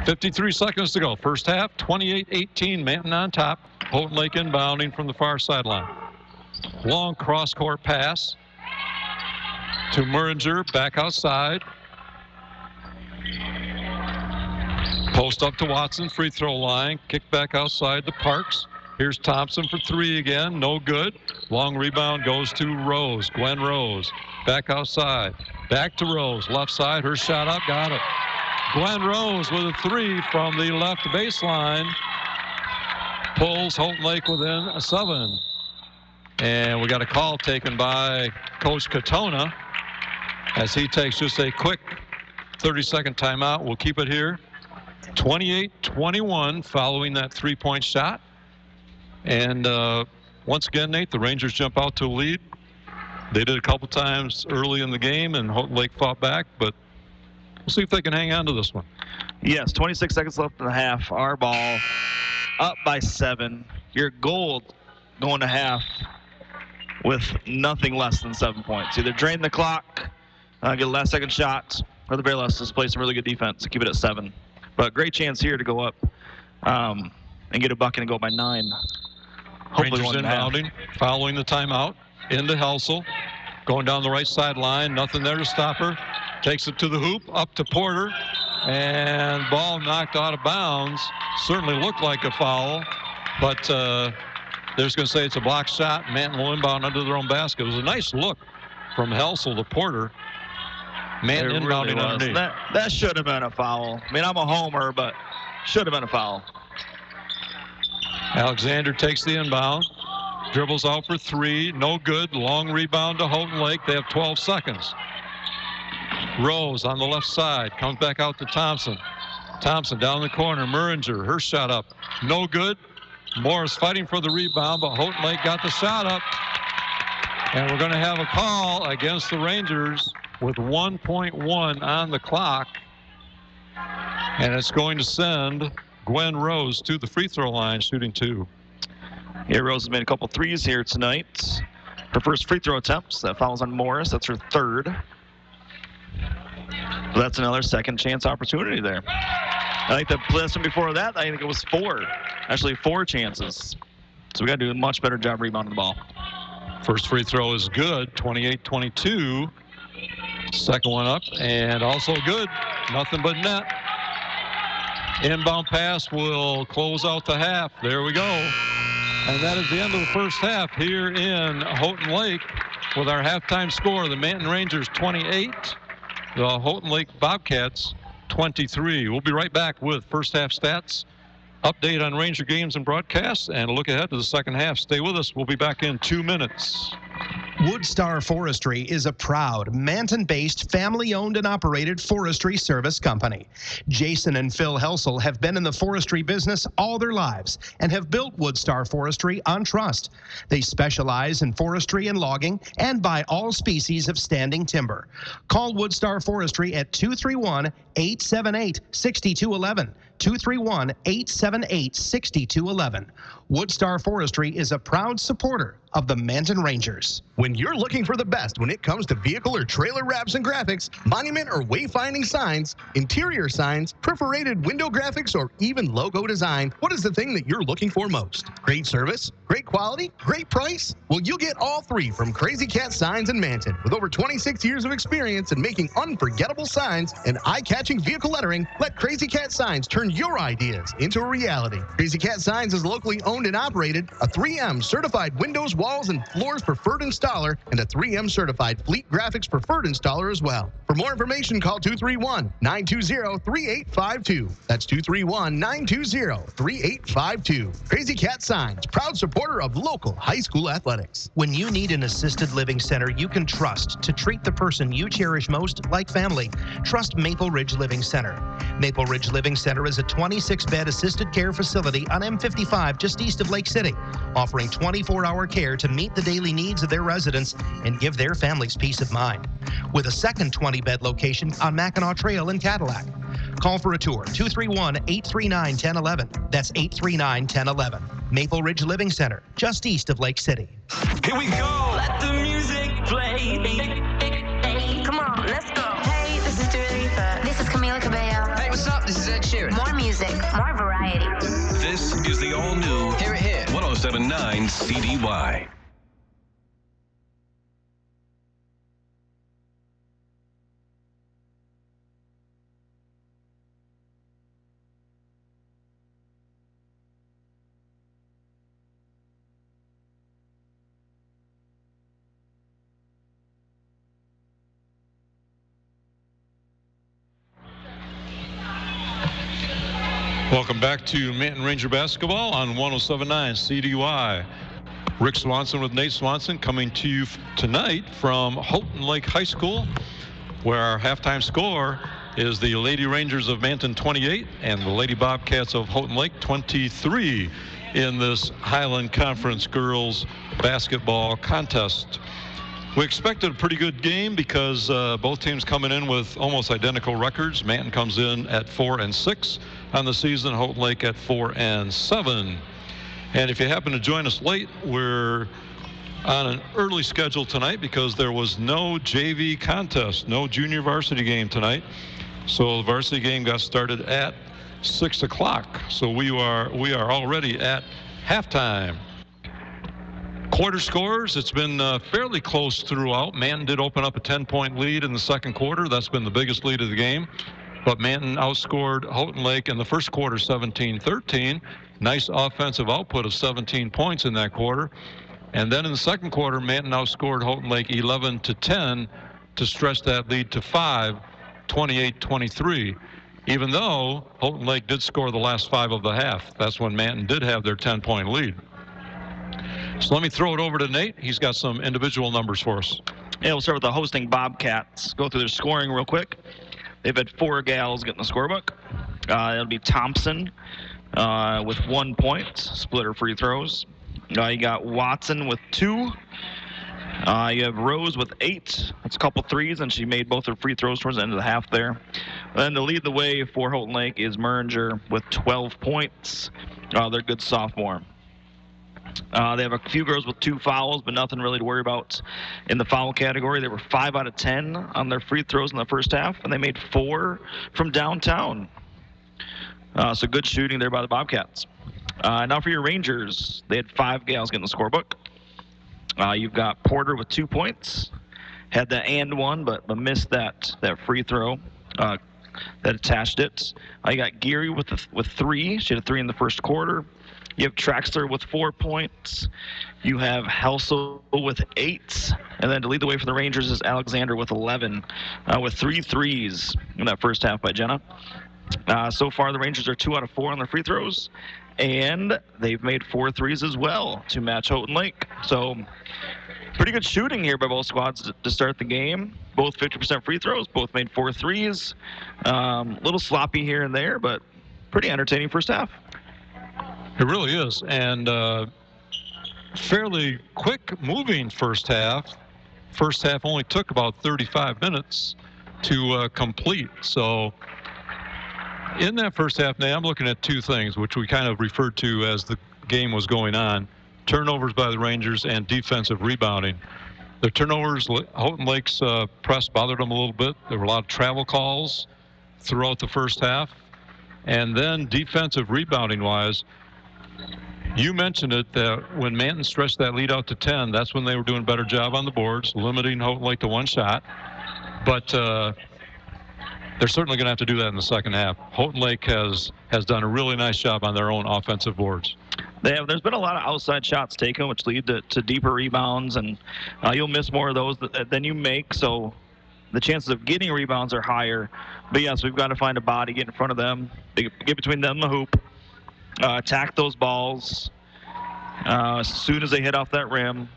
53 seconds to go. First half, 28-18. Manton on top. Houghton Lake inbounding from the far sideline. Long cross-court pass to Meringer. Back outside. Post up to Watson. Free throw line. Kick back outside to Parks. Here's Thompson for 3 again. No good. Long rebound goes to Rose. Gwen Rose. Back outside. Back to Rose. Left side. Her shot up. Got it. Gwen Rose with a 3 from the left baseline. Pulls Houghton Lake within a 7. And we got a call taken by Coach Katona as he takes just a quick 30-second timeout. We'll keep it here. 28-21 following that 3-point shot. And once again, Nate, the Rangers jump out to a lead. They did a couple times early in the game, and Houghton Lake fought back, but we'll see if they can hang on to this one. Yes, 26 seconds left in the half. Our ball up by 7. Your goal going to half with nothing less than 7 points. Either drain the clock, get a last-second shot, or the very last, display some really good defense to keep it at 7. But great chance here to go up and get a bucket and go by 9. Hopefully Rangers inbounding, following the timeout, into Helsel, going down the right sideline, nothing there to stop her. Takes it to the hoop, up to Porter, and ball knocked out of bounds. Certainly looked like a foul, but they're just going to say it's a block shot. Manton will inbound under their own basket. It was a nice look from Helsel to Porter. Manton inbounding underneath. That should have been a foul. I mean, I'm a homer, but should have been a foul. Alexander takes the inbound, dribbles out for 3, no good. Long rebound to Houghton Lake. They have 12 seconds. Rose on the left side, comes back out to Thompson. Thompson down the corner, Meringer, her shot up, no good. Morris fighting for the rebound, but Houghton Lake got the shot up. And we're going to have a call against the Rangers with 1.1 on the clock. And it's going to send Gwen Rose to the free throw line, shooting 2. Yeah, Rose has made a couple threes here tonight. Her first free throw attempts. That fouls on Morris. That's her 3rd. So that's another second chance opportunity there. I think the last one before that, I think it was 4. Actually, 4 chances. So we got to do a much better job rebounding the ball. First free throw is good, 28-22. Second one up, and also good. Nothing but net. Inbound pass will close out the half. There we go. And that is the end of the first half here in Houghton Lake with our halftime score. The Manton Rangers 28, the Houghton Lake Bobcats 23. We'll be right back with first half stats, update on Ranger games and broadcasts, and a look ahead to the second half. Stay with us. We'll be back in 2 minutes. Woodstar Forestry is a proud Manton-based, family-owned and operated forestry service company. Jason and Phil Helsel have been in the forestry business all their lives and have built Woodstar Forestry on trust. They specialize in forestry and logging and buy all species of standing timber. Call Woodstar Forestry at 231-878-6211. 231-878-6211. Woodstar Forestry is a proud supporter of the Manton Rangers. When you're looking for the best when it comes to vehicle or trailer wraps and graphics, monument or wayfinding signs, interior signs, perforated window graphics, or even logo design, what is the thing that you're looking for most? Great service? Great quality? Great price? Well, you'll get all three from Crazy Cat Signs in Manton. With over 26 years of experience in making unforgettable signs and eye-catching vehicle lettering, let Crazy Cat Signs turn your ideas into a reality. Crazy Cat Signs is locally owned and operated, a 3M certified windows, walls, and floors preferred installer, and a 3M certified fleet graphics preferred installer as well. For more information, call 231-920-3852. That's 231-920-3852. Crazy Cat Signs, proud supporter of local high school athletics. When you need an assisted living center you can trust to treat the person you cherish most like family, trust Maple Ridge Living Center. Maple Ridge Living Center is a 26-bed assisted care facility on M55 just east of Lake City, offering 24-hour care to meet the daily needs of their residents and give their families peace of mind. With a second 20-bed location on Mackinac Trail in Cadillac. Call for a tour, 231-839-1011. That's 839-1011. Maple Ridge Living Center, just east of Lake City. Here we go. Let the music play. Come on, let's go. Hey, this is Dua Lipa. This is Camila Cabello. Hey, what's up? This is Ed Sheeran. More music, more variety. This is the all-new Hear It Here 107.9 CDY. Welcome back to Manton Ranger basketball on 107.9 CDY. Rick Swanson with Nate Swanson coming to you tonight from Houghton Lake High School, where our halftime score is the Lady Rangers of Manton 28 and the Lady Bobcats of Houghton Lake 23 in this Highland Conference girls basketball contest. We expected a pretty good game because both teams coming in with almost identical records. Manton comes in at 4-6 on the season, Houghton Lake at 4-7. And if you happen to join us late, we're on an early schedule tonight because there was no JV contest, no junior varsity game tonight. So the varsity game got started at 6 o'clock. So we are already at halftime. Quarter scores, it's been fairly close throughout. Manton did open up a 10-point lead in the second quarter. That's been the biggest lead of the game. But Manton outscored Houghton Lake in the first quarter 17-13. Nice offensive output of 17 points in that quarter. And then in the second quarter, Manton outscored Houghton Lake 11-10 to stretch that lead to 5, 28-23. Even though Houghton Lake did score the last 5 of the half. That's when Manton did have their 10-point lead. So let me throw it over to Nate. He's got some individual numbers for us. Yeah, we'll start with the hosting Bobcats. Go through their scoring real quick. They've had 4 gals get in the scorebook. It'll be Thompson with 1 point, split her free throws. You got Watson with 2. You have Rose with 8. That's a couple threes, and she made both her free throws towards the end of the half there. Then to lead the way for Houghton Lake is Meringer with 12 points. They're a good sophomore. They have a few girls with 2 fouls, but nothing really to worry about in the foul category. They were 5 out of 10 on their free throws in the first half, and they made 4 from downtown. So good shooting there by the Bobcats. Now for your Rangers, they had 5 gals get in the scorebook. You've got Porter with 2 points, had the and one, but missed that free throw that attached it. You got Geary with 3. She had a 3 in the first quarter. You have Traxler with 4 points. You have Helsel with 8. And then to lead the way for the Rangers is Alexander with 11, with 3 threes in that first half by Jenna. So far, the Rangers are 2 out of 4 on their free throws. And they've made 4 threes as well to match Houghton Lake. So Pretty good shooting here by both squads to start the game. Both 50% free throws. Both made 4 threes. Little sloppy here and there, but pretty entertaining first half. It really is. And fairly quick moving first half. First half only took about 35 minutes to complete. So in that first half, now I'm looking at 2 things, which we kind of referred to as the game was going on. Turnovers by the Rangers and defensive rebounding. The turnovers, Houghton Lake's press bothered them a little bit. There were a lot of travel calls throughout the first half. And then defensive rebounding wise, you mentioned it, that when Manton stretched that lead out to 10, that's when they were doing a better job on the boards, limiting Houghton Lake to 1 shot. But they're certainly going to have to do that in the second half. Houghton Lake has done a really nice job on their own offensive boards. There's been a lot of outside shots taken, which lead to deeper rebounds, and you'll miss more of those than you make, so the chances of getting rebounds are higher. But yes, we've got to find a body, get in front of them, get between them and the hoop, attack those balls as soon as they hit off that rim.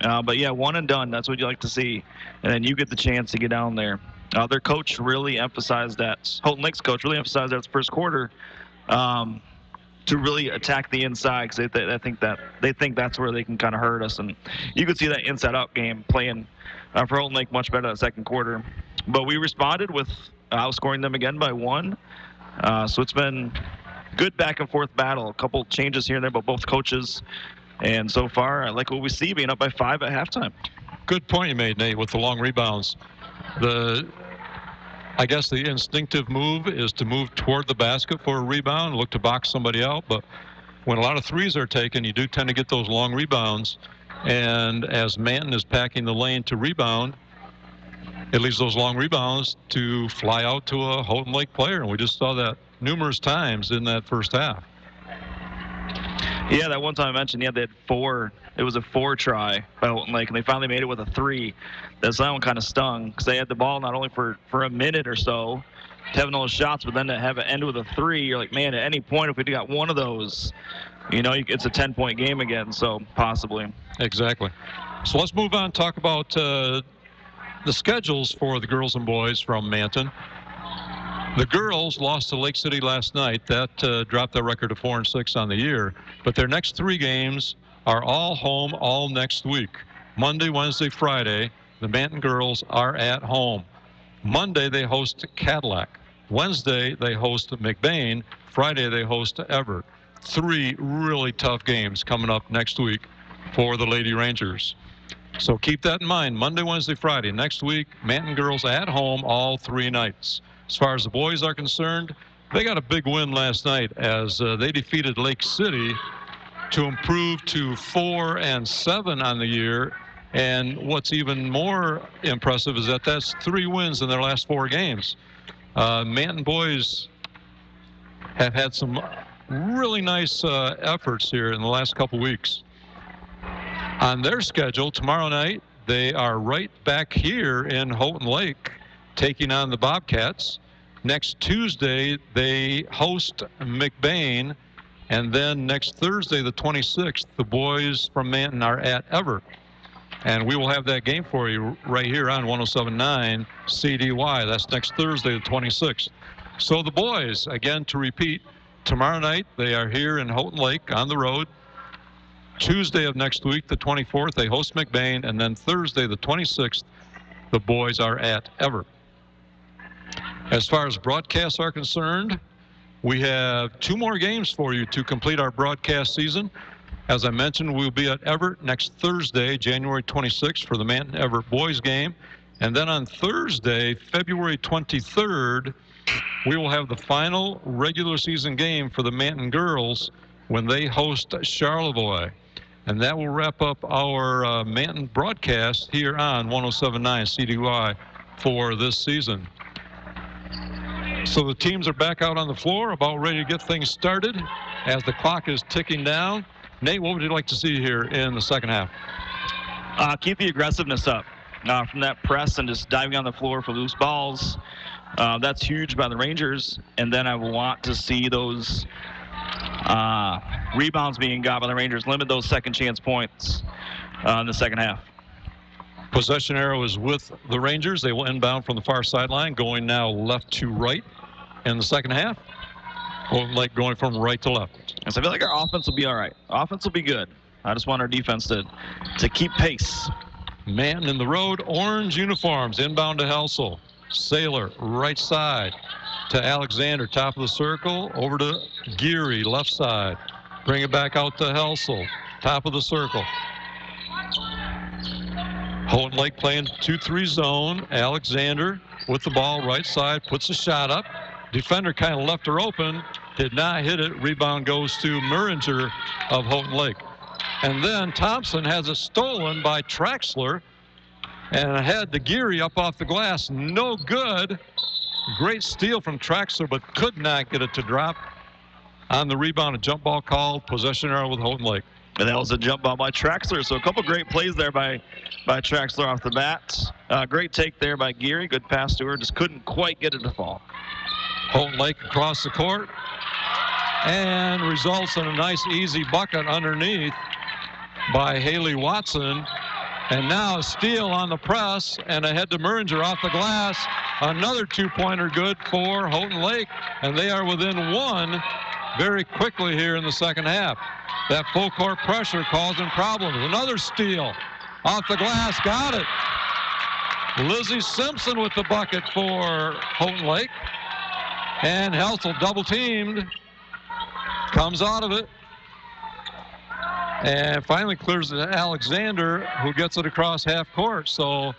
But yeah, one and done, that's what you like to see, and then you get the chance to get down there. Their coach really emphasized that, Houghton Lake's coach really emphasized that it's first quarter, to really attack the inside, because they think that's where they can kind of hurt us. And you could see that inside-out game playing for Houghton Lake much better in the second quarter. But we responded with outscoring them again by 1. So it's been good back-and-forth battle. A couple changes here and there by both coaches. And so far, I like what we see, being up by 5 at halftime. Good point you made, Nate, with the long rebounds. I guess the instinctive move is to move toward the basket for a rebound, look to box somebody out. But when a lot of threes are taken, you do tend to get those long rebounds. And as Manton is packing the lane to rebound, it leaves those long rebounds to fly out to a Houghton Lake player. And we just saw that numerous times in that first half. Yeah, that one time I mentioned, they had 4. It was a 4 try by Houghton Lake, and they finally made it with a 3. That one kind of stung, because they had the ball not only for a minute or so, having those shots, but then to have it end with a 3, you're like, man, at any point, if we got one of those, it's a 10-point game again, so possibly. Exactly. So let's move on and talk about the schedules for the girls and boys from Manton. The girls lost to Lake City last night. That dropped their record to 4-6 on the year. But their next 3 games are all home all next week. Monday, Wednesday, Friday, the Manton girls are at home. Monday, they host Cadillac. Wednesday, they host McBain. Friday, they host Everett. 3 really tough games coming up next week for the Lady Rangers. So keep that in mind. Monday, Wednesday, Friday. Next week, Manton girls at home all 3 nights. As far as the boys are concerned, they got a big win last night as they defeated Lake City to improve to 4-7 on the year. And what's even more impressive is that that's 3 wins in their last 4 games. Manton boys have had some really nice efforts here in the last couple weeks. On their schedule, tomorrow night, they are right back here in Houghton Lake, taking on the Bobcats. Next Tuesday, they host McBain. And then next Thursday, the 26th, the boys from Manton are at Everett. And we will have that game for you right here on 107.9 CDY. That's next Thursday, the 26th. So the boys, again, to repeat, tomorrow night, they are here in Houghton Lake on the road. Tuesday of next week, the 24th, they host McBain. And then Thursday, the 26th, the boys are at Everett. As far as broadcasts are concerned, we have 2 more games for you to complete our broadcast season. As I mentioned, we'll be at Everett next Thursday, January 26th, for the Manton Everett boys game. And then on Thursday, February 23rd, we will have the final regular season game for the Manton girls when they host Charlevoix. And that will wrap up our Manton broadcast here on 107.9 CDY for this season. So the teams are back out on the floor, about ready to get things started as the clock is ticking down. Nate, what would you like to see here in the second half? Keep the aggressiveness up from that press and just diving on the floor for loose balls. That's huge by the Rangers. And then I want to see those rebounds being got by the Rangers, limit those second chance points in the second half. Possession arrow is with the Rangers. They will inbound from the far sideline, going now left to right in the second half. Houghton Lake going from right to left. So I feel like our offense will be all right. Offense will be good. I just want our defense to keep pace. Manton in the road, orange uniforms, inbound to Helsel. Sailor, right side to Alexander, top of the circle, over to Geary, left side. Bring it back out to Helsel, top of the circle. Houghton Lake playing 2-3 zone. Alexander with the ball, right side, puts a shot up. Defender kind of left her open, did not hit it. Rebound goes to Muringer of Houghton Lake. And then Thompson has it stolen by Traxler and ahead to Geary up off the glass. No good. Great steal from Traxler, but could not get it to drop. On the rebound, a jump ball called. Possession arrow with Houghton Lake. And that was a jump ball by Traxler. So a couple great plays there by Traxler off the bat. Great take there by Geary. Good pass to her. Just couldn't quite get it to fall. Houghton Lake across the court. And results in a nice easy bucket underneath by Haley Watson. And now a steal on the press and ahead to Muringer off the glass. Another two-pointer good for Houghton Lake. And they are within one very quickly here in the second half. That full court pressure causing problems. Another steal off the glass. Got it. Lizzie Simpson with the bucket for Houghton Lake. And Helsel double teamed. Comes out of it. And finally clears it to Alexander, who gets it across half court. So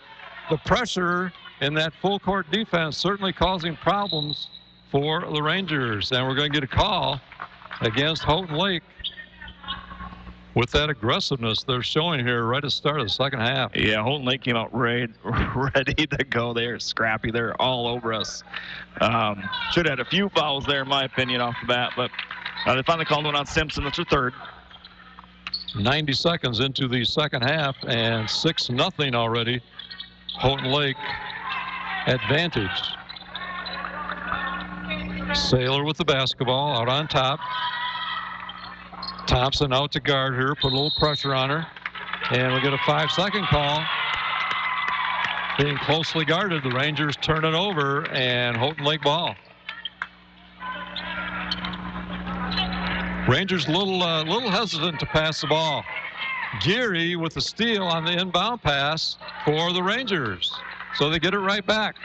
the pressure in that full court defense certainly causing problems for the Rangers. And we're going to get a call against Houghton Lake with that aggressiveness they're showing here right at the start of the second half. Yeah, Houghton Lake came out ready to go. They're scrappy. They're all over us. Should have had a few fouls there, in my opinion, off the bat. But they finally called one on Simpson. That's her third. 90 seconds into the second half and 6-0 already. Houghton Lake advantage. Sailor with the basketball out on top. Thompson out to guard her, put a little pressure on her. And we'll get a 5-second call. Being closely guarded, the Rangers turn it over and Houghton Lake ball. Rangers a little hesitant to pass the ball. Geary with the steal on the inbound pass for the Rangers. So they get it right back.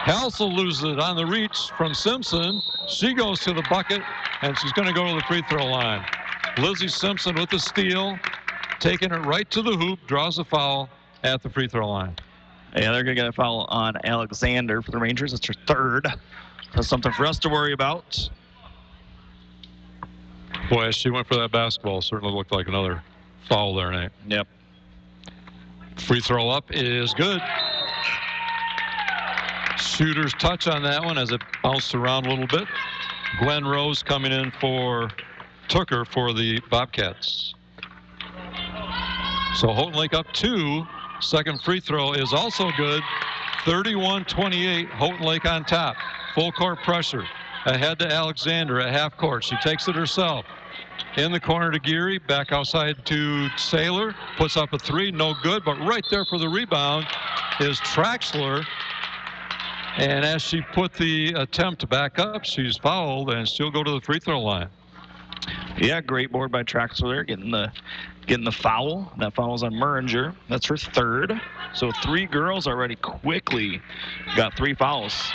Helsel loses it on the reach from Simpson. She goes to the bucket, and she's going to go to the free throw line. Lizzie Simpson with the steal, taking it right to the hoop, draws a foul at the free throw line. Yeah, they're going to get a foul on Alexander for the Rangers. It's her third. That's something for us to worry about. Boy, as she went for that basketball, certainly looked like another foul there, Nate. Yep. Free throw up is good. Shooter's touch on that one as it bounced around a little bit. Gwen Rose coming in for Tooker for the Bobcats. So Houghton Lake up 2. Second free throw is also good. 31-28, Houghton Lake on top. Full court pressure. Ahead to Alexander at half court. She takes it herself. In the corner to Geary, back outside to Sailor. Puts up a 3, no good, but right there for the rebound is Traxler. And as she put the attempt back up, she's fouled, and she'll go to the free throw line. Yeah, great board by Traxler there, getting the foul. That foul's on Muringer. That's her third. So 3 girls already quickly got 3 fouls.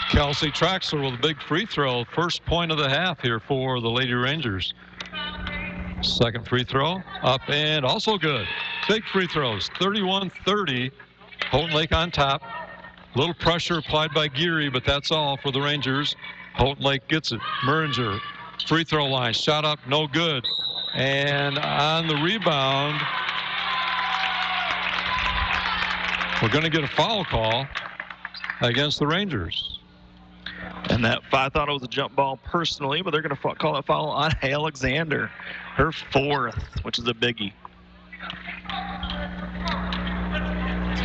Kelsey Traxler with a big free throw. First point of the half here for the Lady Rangers. Second free throw, up and also good. Big free throws, 31-30. Houghton Lake on top. Little pressure applied by Geary, but that's all for the Rangers. Houghton Lake gets it. Muringer, free throw line, shot up, no good. And on the rebound, we're going to get a foul call against the Rangers. And that, I thought it was a jump ball personally, but they're going to call that foul on Alexander. Her 4th, which is a biggie.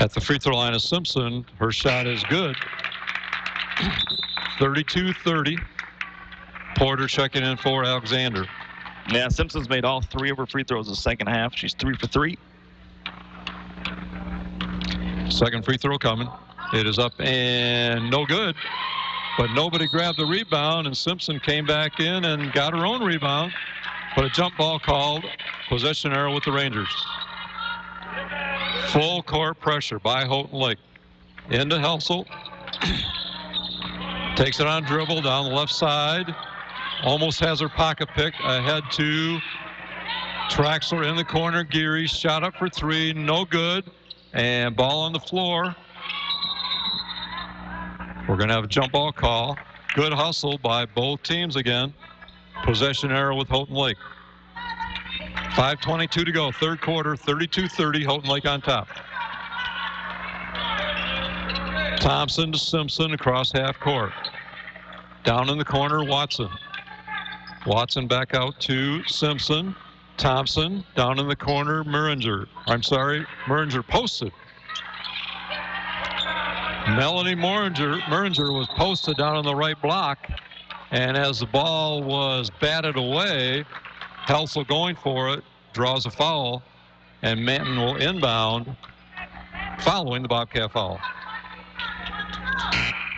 At the free throw line is Simpson. Her shot is good. 32-30. Porter checking in for Alexander. Yeah, Simpson's made all 3 of her free throws in the second half. She's 3 for 3. Second free throw coming. It is up and no good. But nobody grabbed the rebound, and Simpson came back in and got her own rebound. But a jump ball called. Possession arrow with the Rangers. Full court pressure by Houghton Lake. Into Helsel. Takes it on dribble down the left side. Almost has her pocket pick. Ahead to Traxler in the corner. Geary shot up for three. No good. And ball on the floor. We're going to have a jump ball call. Good hustle by both teams again. Possession arrow with Houghton Lake. 5:22 to go. Third quarter. 32-30. Houghton Lake on top. Thompson to Simpson across half court. Down in the corner, Watson. Watson back out to Simpson. Thompson down in the corner, Muringer. Muringer posted. Melanie Muringer was posted down on the right block. And as the ball was batted away, Helsel going for it, draws a foul, and Manton will inbound following the Bobcat foul.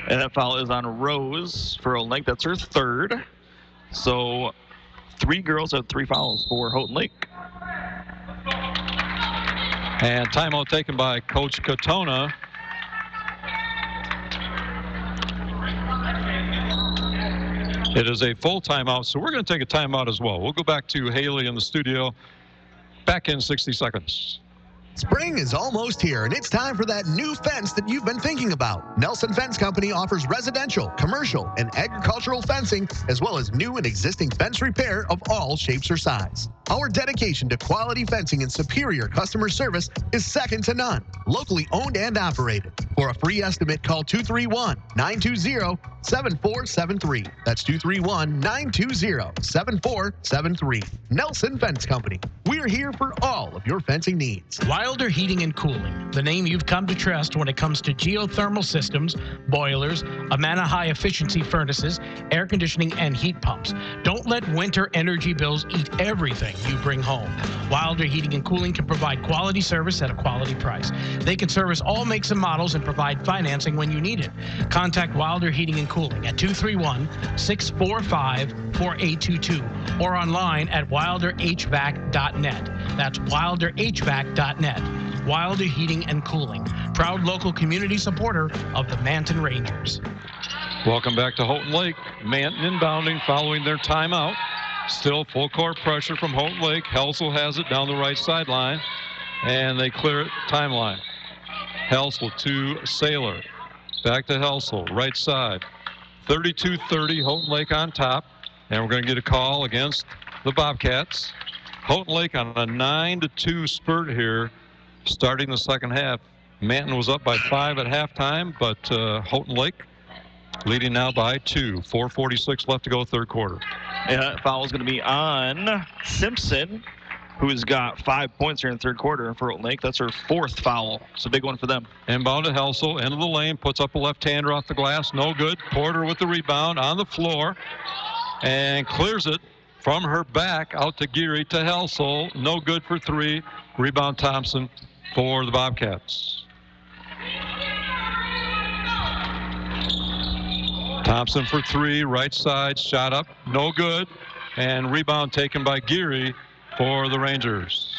And that foul is on Rose for Houghton Lake. That's her third. So 3 girls have 3 fouls for Houghton Lake. And timeout taken by Coach Katona. It is a full timeout, so we're going to take a timeout as well. We'll go back to Haley in the studio. Back in 60 seconds. Spring is almost here, and it's time for that new fence that you've been thinking about. Nelson Fence Company offers residential, commercial, and agricultural fencing, as well as new and existing fence repair of all shapes or size. Our dedication to quality fencing and superior customer service is second to none. Locally owned and operated. For a free estimate, call 231-920-7473. That's 231-920-7473. Nelson Fence Company. We're here for all of your fencing needs. Wilder Heating and Cooling, the name you've come to trust when it comes to geothermal systems, boilers, Amana high-efficiency furnaces, air conditioning, and heat pumps. Don't let winter energy bills eat everything you bring home. Wilder Heating and Cooling can provide quality service at a quality price. They can service all makes and models and provide financing when you need it. Contact Wilder Heating and Cooling at 231-645-4822 or online at wilderhvac.net. That's wilderhvac.net. Wilder Heating and Cooling, proud local community supporter of the Manton Rangers. Welcome back to Houghton Lake. Manton inbounding following their timeout. Still full court pressure from Houghton Lake. Helsel has it down the right sideline, and they clear it timeline. Helsel to Saylor. Back to Helsel, right side. 32-30, Houghton Lake on top. And we're going to get a call against the Bobcats. Houghton Lake on a 9-2 spurt here, starting the second half. Manton was up by 5 at halftime, but Houghton Lake leading now by 2. 4:46 left to go, third quarter. And that foul is going to be on Simpson, who's got 5 points here in the third quarter for Houghton Lake. That's her 4th foul. It's a big one for them. Inbound to Helsel, end of the lane, puts up a left-hander off the glass. No good. Porter with the rebound on the floor and clears it from her back out to Geary to Helsel. No good for 3. Rebound Thompson for the Bobcats. Thompson for 3, right side, shot up, no good. And rebound taken by Geary for the Rangers.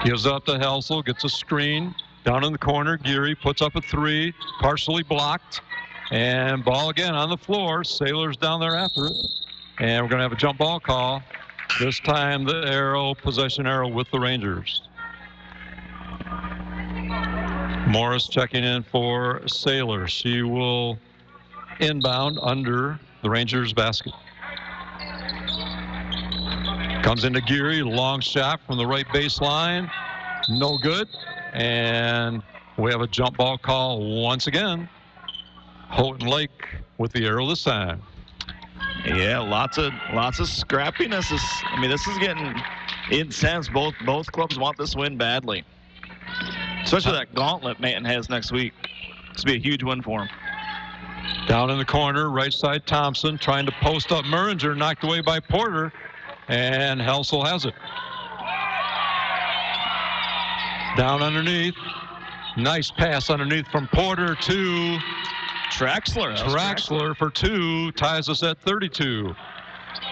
Gives up to Helsel, gets a screen. Down in the corner, Geary puts up a 3, partially blocked. And ball again on the floor. Sailor's down there after it. And we're going to have a jump ball call. This time the arrow, possession arrow with the Rangers. Morris checking in for Saylor. She will inbound under the Rangers basket. Comes into Geary, long shot from the right baseline. No good. And we have a jump ball call once again. Houghton Lake with the arrow this time. Yeah, lots of scrappiness. This is getting intense. Both clubs want this win badly. Especially that gauntlet Manton has next week. This will be a huge win for him. Down in the corner, right side Thompson trying to post up Muringer, knocked away by Porter, and Helsel has it. Down underneath, Nice pass underneath from Porter to Traxler. Traxler for 2, ties us at 32.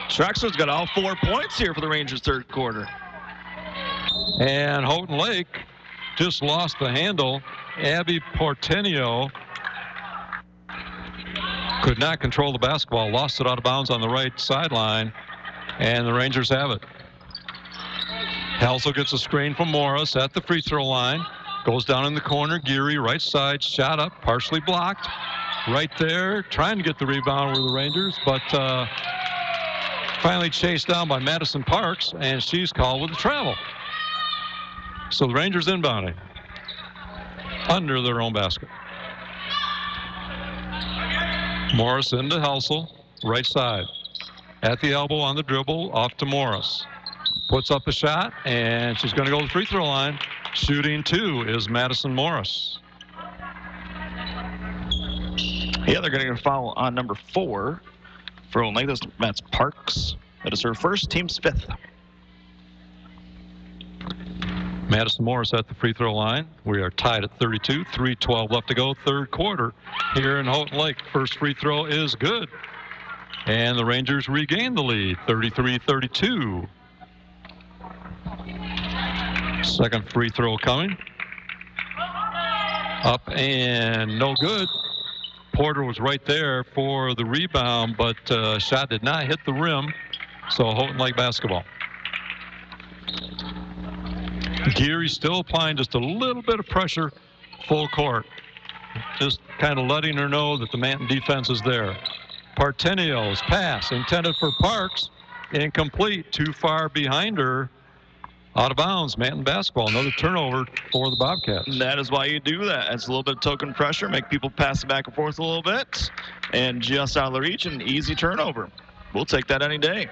Traxler's got all 4 points here for the Rangers third quarter. And Houghton Lake just lost the handle. Abby Portenio could not control the basketball, lost it out of bounds on the right sideline, and the Rangers have it. Helsel gets a screen from Morris at the free throw line. Goes down in the corner. Geary, right side, shot up, partially blocked. Right there, trying to get the rebound were the Rangers, but finally chased down by Madison Parks, and she's called with a travel. So the Rangers inbounding under their own basket. Morris into Helsel, right side. At the elbow on the dribble, off to Morris. Puts up a shot, and she's going to go to the free throw line. Shooting 2 is Madison Morris. Yeah, they're going to get a foul on number 4 for Houghton Lake. That's Parks. That is her first, team's 5th. Madison Morris at the free throw line. We are tied at 32, 3:12 left to go, third quarter here in Houghton Lake. First free throw is good. And the Rangers regain the lead, 33-32. Second free throw coming. Up and no good. Porter was right there for the rebound, but shot did not hit the rim. So Houghton Lake basketball. Geary still applying just a little bit of pressure full court. Just kind of letting her know that the Manton defense is there. Partenio's pass intended for Parks. Incomplete, too far behind her. Out of bounds, Manton basketball. Another turnover for the Bobcats. That is why you do that. It's a little bit of token pressure, make people pass it back and forth a little bit, and just out of the reach, an easy turnover. We'll take that any day.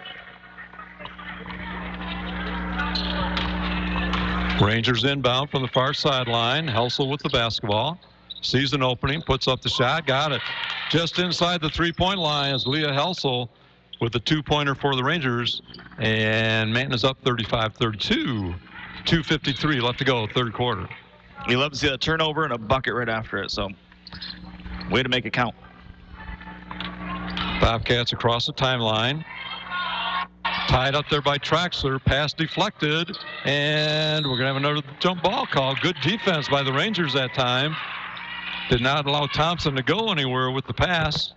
Rangers inbound from the far sideline. Helsel with the basketball. Sees an opening, puts up the shot, got it. Just inside the three-point line is Leah Helsel with the two-pointer for the Rangers. And Manton is up 35-32. 2:53 left to go, third quarter. You love to see that turnover and a bucket right after it, so way to make it count. Bobcats across the timeline. Tied up there by Traxler. Pass deflected. And we're going to have another jump ball call. Good defense by the Rangers that time. Did not allow Thompson to go anywhere with the pass.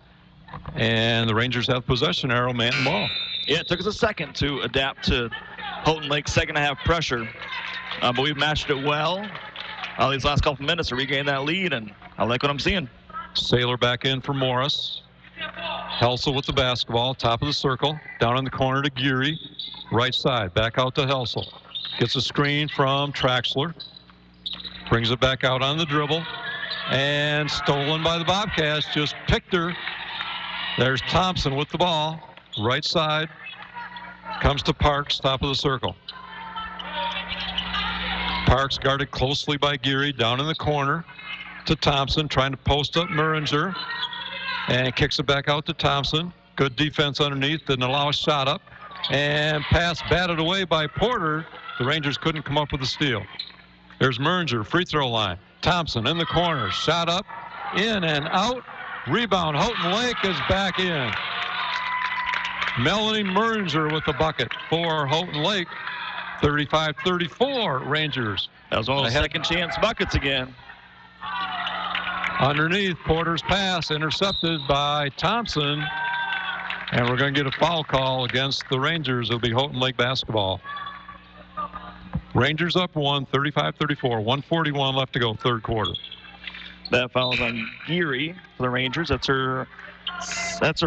And the Rangers have possession arrow, Manton ball. Yeah, it took us a second to adapt to Houghton Lake's second half pressure. But we've matched it well these last couple minutes to regain that lead, and I like what I'm seeing. Saylor back in for Morris. Helsel with the basketball, top of the circle. Down in the corner to Geary. Right side, back out to Helsel. Gets a screen from Traxler. Brings it back out on the dribble. And stolen by the Bobcats. Just picked her. There's Thompson with the ball. Right side. Comes to Parks, top of the circle. Parks guarded closely by Geary. Down in the corner to Thompson. Trying to post up Muringer. And kicks it back out to Thompson. Good defense underneath. Didn't allow a shot up. And pass batted away by Porter. The Rangers couldn't come up with a steal. There's Muringer, free throw line. Thompson in the corner. Shot up, in and out. Rebound. Houghton Lake is back in. Melanie Muringer with the bucket for Houghton Lake. 35-34 Rangers. That was one of those second chance buckets again. Underneath, Porter's pass intercepted by Thompson. And we're going to get a foul call against the Rangers. It'll be Houghton Lake basketball. Rangers up 35-34. 1:41 left to go, third quarter. That foul is on Geary for the Rangers. That's her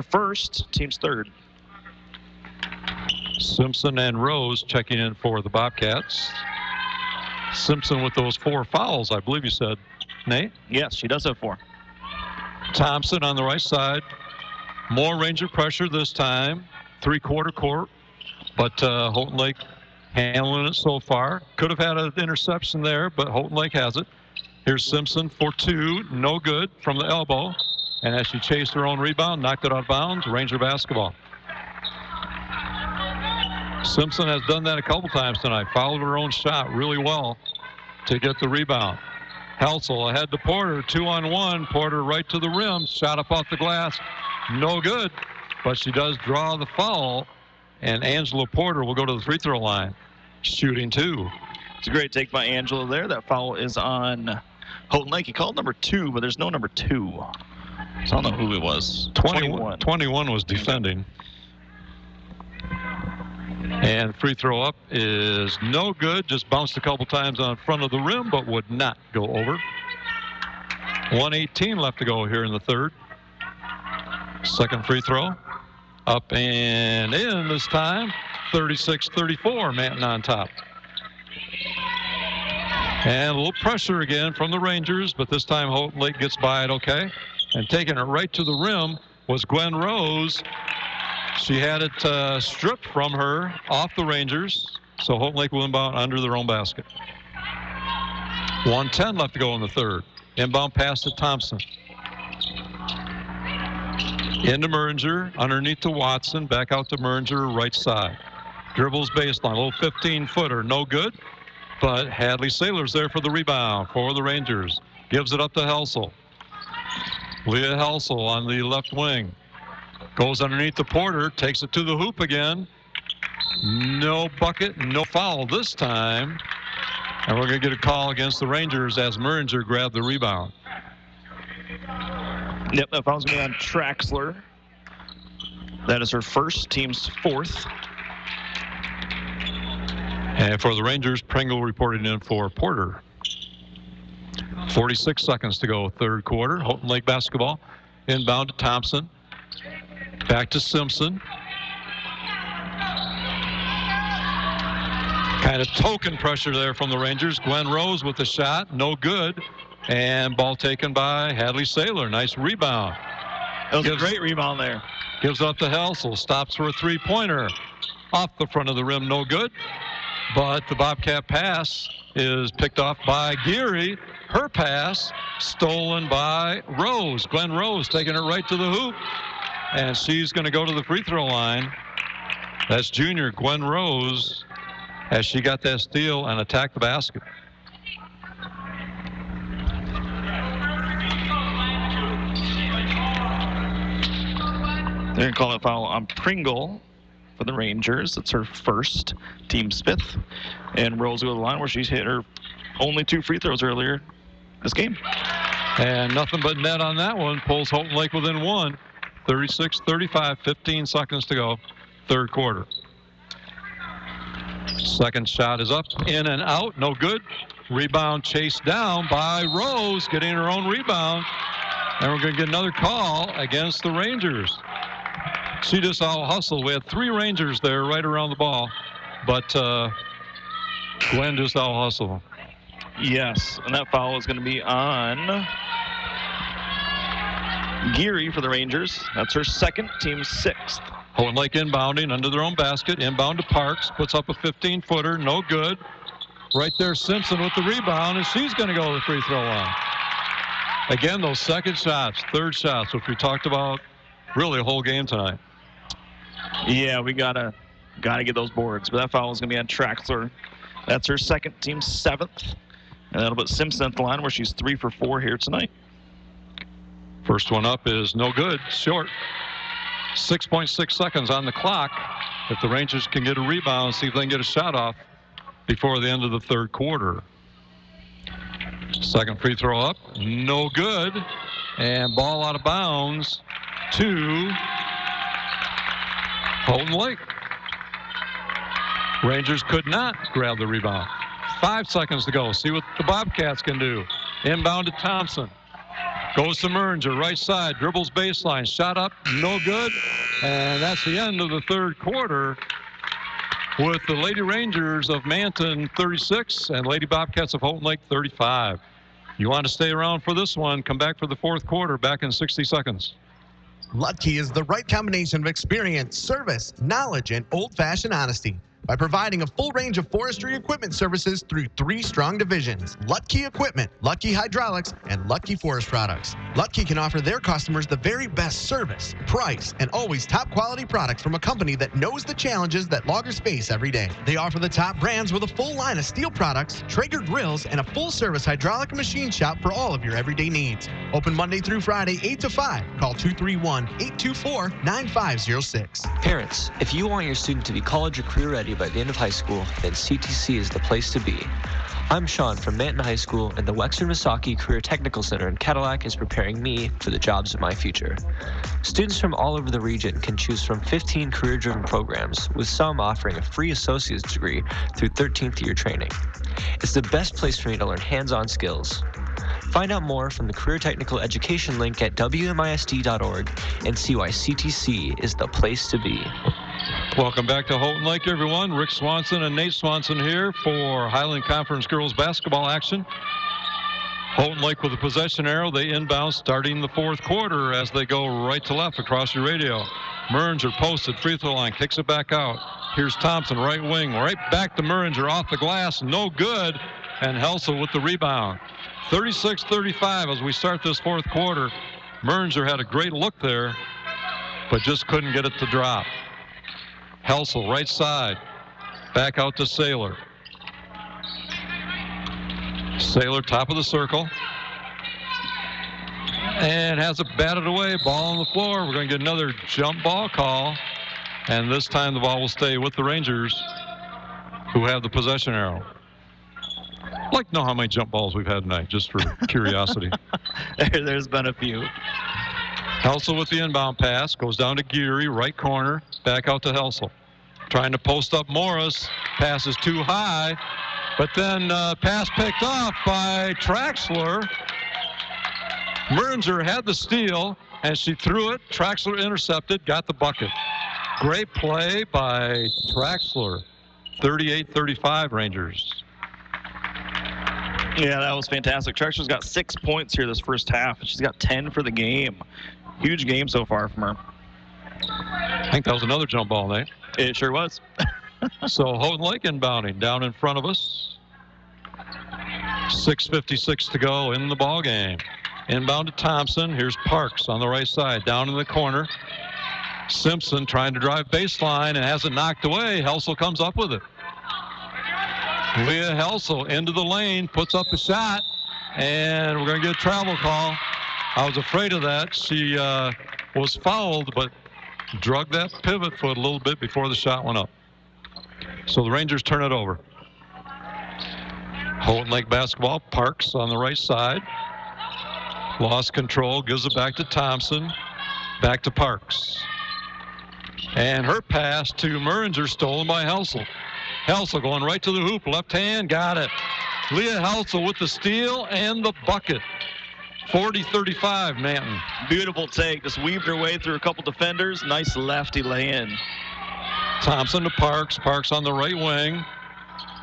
first, team's third. Simpson and Rose checking in for the Bobcats. Simpson with those 4 fouls, I believe you said, Nate? Yes, she does have 4. Thompson on the right side. More Ranger pressure this time. Three-quarter court. But Houghton Lake handling it so far. Could have had an interception there, but Houghton Lake has it. Here's Simpson for 2. No good from the elbow. And as she chased her own rebound, knocked it out of bounds. Ranger basketball. Simpson has done that a couple times tonight. Followed her own shot really well to get the rebound. Helsel ahead to Porter, 2-on-1. Porter right to the rim, shot up off the glass, no good, but she does draw the foul, and Angela Porter will go to the free throw line, shooting 2. It's a great take by Angela there. That foul is on Houghton Lake. He called number 2, but there's no number 2. So I don't know who it was. 21 was defending. And free throw up is no good. Just bounced a couple times on front of the rim, but would not go over. 1:18 left to go here in the third. Second free throw. Up and in this time. 36-34, Manton on top. And a little pressure again from the Rangers, but this time Houghton Lake gets by it okay. And taking it right to the rim was Gwen Rose. She had it stripped from her off the Rangers, so Houghton Lake will inbound under their own basket. 1:10 left to go in the third. Inbound pass to Thompson. Into Merringer, underneath to Watson, back out to Merringer, right side. Dribbles baseline, a little 15-footer, no good, but Hadley Saylor's there for the rebound for the Rangers. Gives it up to Helsel. Leah Helsel on the left wing. Goes underneath the Porter, takes it to the hoop again. No bucket, no foul this time. And we're going to get a call against the Rangers as Merringer grabbed the rebound. Yep, that foul's going to be on Traxler. That is her first, team's 4th. And for the Rangers, Pringle reporting in for Porter. 46 seconds to go, third quarter. Houghton Lake basketball. Inbound to Thompson. Back to Simpson. Kind of token pressure there from the Rangers. Gwen Rose with the shot, no good. And ball taken by Hadley Saylor. Nice rebound. That was a great rebound there. Gives up to Helsel. Stops for a three-pointer. Off the front of the rim, no good. But the Bobcat pass is picked off by Geary. Her pass stolen by Rose. Gwen Rose taking it right to the hoop. And she's going to go to the free throw line. That's junior Gwen Rose as she got that steal and attacked the basket. They're going to call it foul on Pringle for the Rangers. It's her first, team's 5th. And Rose will go to the line where she's hit her only 2 free throws earlier this game. And nothing but net on that one. Pulls Houghton Lake within 1. 36-35, 15 seconds to go, third quarter. Second shot is up, in and out, no good. Rebound chased down by Rose, getting her own rebound. And we're going to get another call against the Rangers. She just out-hustled. We had 3 Rangers there right around the ball, but Gwen just out-hustled. Yes, and that foul is going to be on Geary for the Rangers. That's her second, team's 6th. Houghton Lake inbounding under their own basket. Inbound to Parks. Puts up a 15-footer. No good. Right there, Simpson with the rebound, and she's going to go to the free throw line. Again, those second shots, third shots, which we talked about really a whole game tonight. Yeah, we gotta get those boards. But that foul is going to be on Traxler. That's her second, team's 7th. And that'll put Simpson at the line where she's 3 for 4 here tonight. First one up is no good, short. 6.6 seconds on the clock. If the Rangers can get a rebound, see if they can get a shot off before the end of the third quarter. Second free throw up, no good. And ball out of bounds to Houghton Lake. Rangers could not grab the rebound. 5 seconds to go. See what the Bobcats can do. Inbound to Thompson. Goes to Merringer, right side, dribbles baseline, shot up, no good. And that's the end of the third quarter with the Lady Rangers of Manton 36 and Lady Bobcats of Houghton Lake 35. You want to stay around for this one, come back for the fourth quarter, back in 60 seconds. Lutke is the right combination of experience, service, knowledge, and old-fashioned honesty by providing a full range of forestry equipment services through 3 strong divisions: Lutke Equipment, Lutke Hydraulics, and Lutke Forest Products. Lutkey can offer their customers the very best service, price, and always top quality products from a company that knows the challenges that loggers face every day. They offer the top brands with a full line of steel products, Traeger grills, and a full-service hydraulic and machine shop for all of your everyday needs. Open Monday through Friday, 8 to 5. Call 231-824-9506. Parents, if you want your student to be college or career ready by the end of high school, then CTC is the place to be. I'm Sean from Manton High School, and the Wexford Misaki Career Technical Center in Cadillac is preparing me for the jobs of my future. Students from all over the region can choose from 15 career-driven programs, with some offering a free associate's degree through 13th year training. It's the best place for me to learn hands-on skills. Find out more from the Career Technical Education link at wmisd.org and see why CTC is the place to be. Welcome back to Houghton Lake, everyone. Rick Swanson and Nate Swanson here for Highland Conference girls basketball action. Houghton Lake with a possession arrow. They inbound starting the fourth quarter as they go right to left across your radio. Murringer posted, free throw line, kicks it back out. Here's Thompson, right wing, right back to Murringer, off the glass, no good. And Helsel with the rebound. 36-35 as we start this fourth quarter. Murringer had a great look there, but just couldn't get it to drop. Helsel, right side. Back out to Saylor. Saylor, top of the circle. And has it batted away. Ball on the floor. We're going to get another jump ball call. And this time the ball will stay with the Rangers, who have the possession arrow. I'd like to know how many jump balls we've had tonight, just for curiosity. There's been a few. Helsel with the inbound pass. Goes down to Geary, right corner. Back out to Helsel. Trying to post up Morris. Pass is too high. But then pass picked off by Traxler. Murringer had the steal, and she threw it. Traxler intercepted, got the bucket. Great play by Traxler. 38-35 Rangers. Yeah, that was fantastic. Traxler's got 6 points here this first half, and she's got 10 for the game. Huge game so far from her. I think that was another jump ball, Nate. It sure was. So Houghton Lake inbounding down in front of us. 6:56 to go in the ball game. Inbound to Thompson. Here's Parks on the right side, down in the corner. Simpson trying to drive baseline and has it knocked away. Helsel comes up with it. Leah Helsel into the lane, puts up a shot, and we're going to get a travel call. I was afraid of that. She was fouled, but drug that pivot foot a little bit before the shot went up. So the Rangers turn it over. Houghton Lake basketball. Parks on the right side. Lost control, gives it back to Thompson. Back to Parks. And her pass to Murringer, stolen by Helsel. Helsel going right to the hoop, left hand, got it. Leah Helsel with the steal and the bucket. 40-35, Manton. Beautiful take, just weaved her way through a couple defenders. Nice lefty lay-in. Thompson to Parks. Parks on the right wing.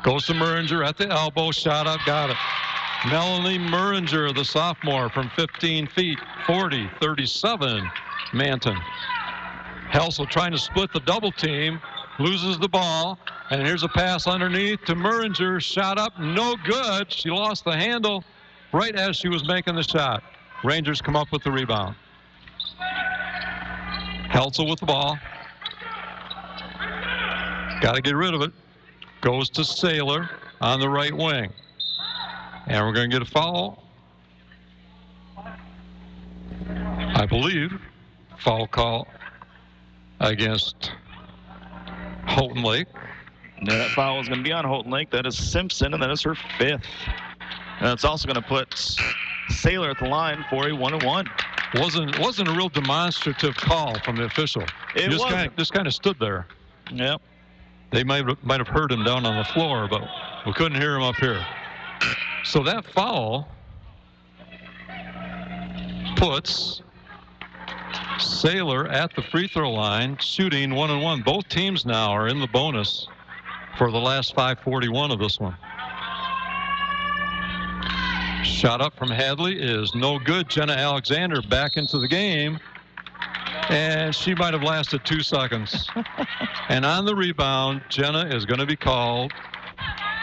Goes to Murringer at the elbow, shot up, got it. Melanie Murringer, the sophomore, from 15 feet, 40-37, Manton. Helsel trying to split the double team, loses the ball, and here's a pass underneath to Murringer, shot up, no good. She lost the handle right as she was making the shot. Rangers come up with the rebound. Helsel with the ball. Got to get rid of it. Goes to Saylor on the right wing. And we're going to get a foul. I believe foul call against Houghton Lake. Yeah, that foul is going to be on Houghton Lake. That is Simpson, and that is her 5th. And it's also going to put Saylor at the line for a 1-1. Wasn't a real demonstrative call from the official. It just kind of stood there. Yep. They might have heard him down on the floor, but we couldn't hear him up here. So that foul puts Saylor at the free throw line, shooting 1-1. Both teams now are in the bonus for the last 5:41 of this one. Shot up from Hadley is no good. Jenna Alexander back into the game, and she might have lasted 2 seconds. And on the rebound, Jenna is going to be called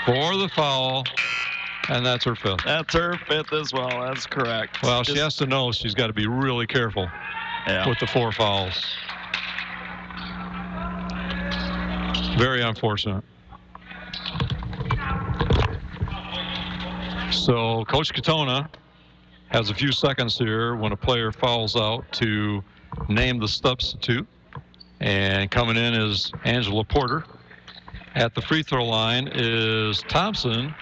for the foul And that's her 5th. That's her 5th as well. That's correct. Well, she has to know she's got to be really careful with the 4 fouls. Very unfortunate. So Coach Katona has a few seconds here when a player fouls out to name the substitute. And coming in is Angela Porter. At the free throw line is Thompson.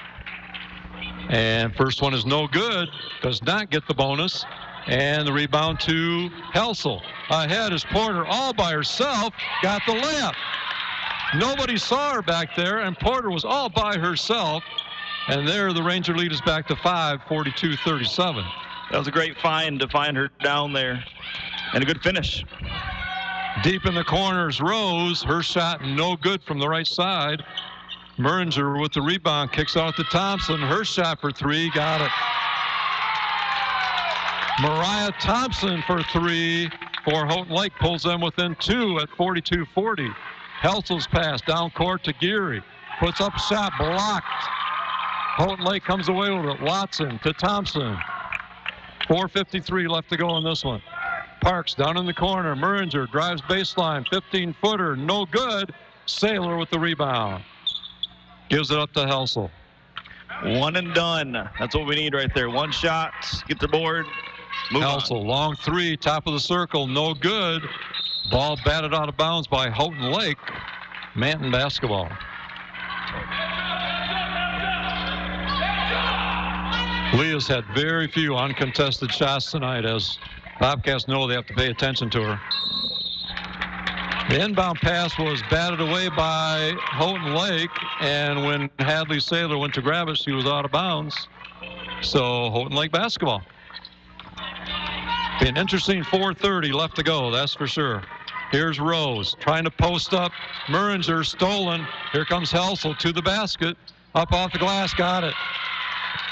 And first one is no good. Does not get the bonus. And the rebound to Helsel. Ahead is Porter all by herself. Got the layup. Nobody saw her back there, and Porter was all by herself. And there the Ranger lead is back to 5, 42-37. That was a great find to find her down there. And a good finish. Deep in the corners, Rose. Her shot no good from the right side. Muringer with the rebound, kicks out to Thompson. Her shot for 3, got it. Mariah Thompson for 3 for Houghton Lake, pulls them within 2 at 42-40. Helsel's pass down court to Geary. Puts up a shot, blocked. Houghton Lake comes away with it. Watson to Thompson. 4:53 left to go in this one. Parks down in the corner. Muringer drives baseline. 15-footer, no good. Saylor with the rebound. Gives it up to Helsel. One and done. That's what we need right there. One shot, get the board, move Helsel, on. long 3, top of the circle, no good. Ball batted out of bounds by Houghton Lake. Manton basketball. Leah's had very few uncontested shots tonight, as Bobcats know they have to pay attention to her. The inbound pass was batted away by Houghton Lake, and when Hadley Saylor went to grab it, she was out of bounds. So Houghton Lake basketball. Be an interesting 4:30 left to go, that's for sure. Here's Rose trying to post up. Muringer stolen. Here comes Helsel to the basket. Up off the glass, got it.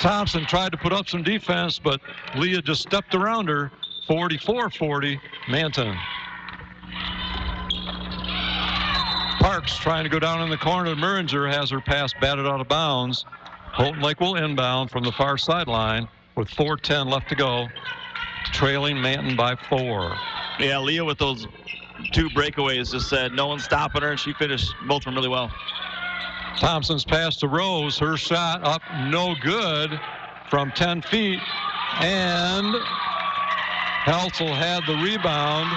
Thompson tried to put up some defense, but Leah just stepped around her. 44-40, Manton. Parks trying to go down in the corner. Muringer has her pass batted out of bounds. Houghton Lake will inbound from the far sideline with 4:10 left to go, trailing Manton by 4. Yeah, Leah with those 2 breakaways just said no one's stopping her, and she finished both of them really well. Thompson's pass to Rose. Her shot up no good from 10 feet. And Helsel had the rebound.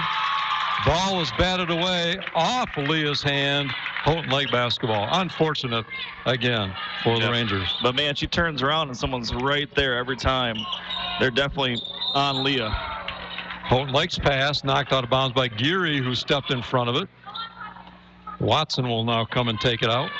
Ball was batted away off Leah's hand. Houghton Lake basketball. Unfortunate again for the Rangers. But man, she turns around and someone's right there every time. They're definitely on Leah. Houghton Lake's pass knocked out of bounds by Geary, who stepped in front of it. Watson will now come and take it out.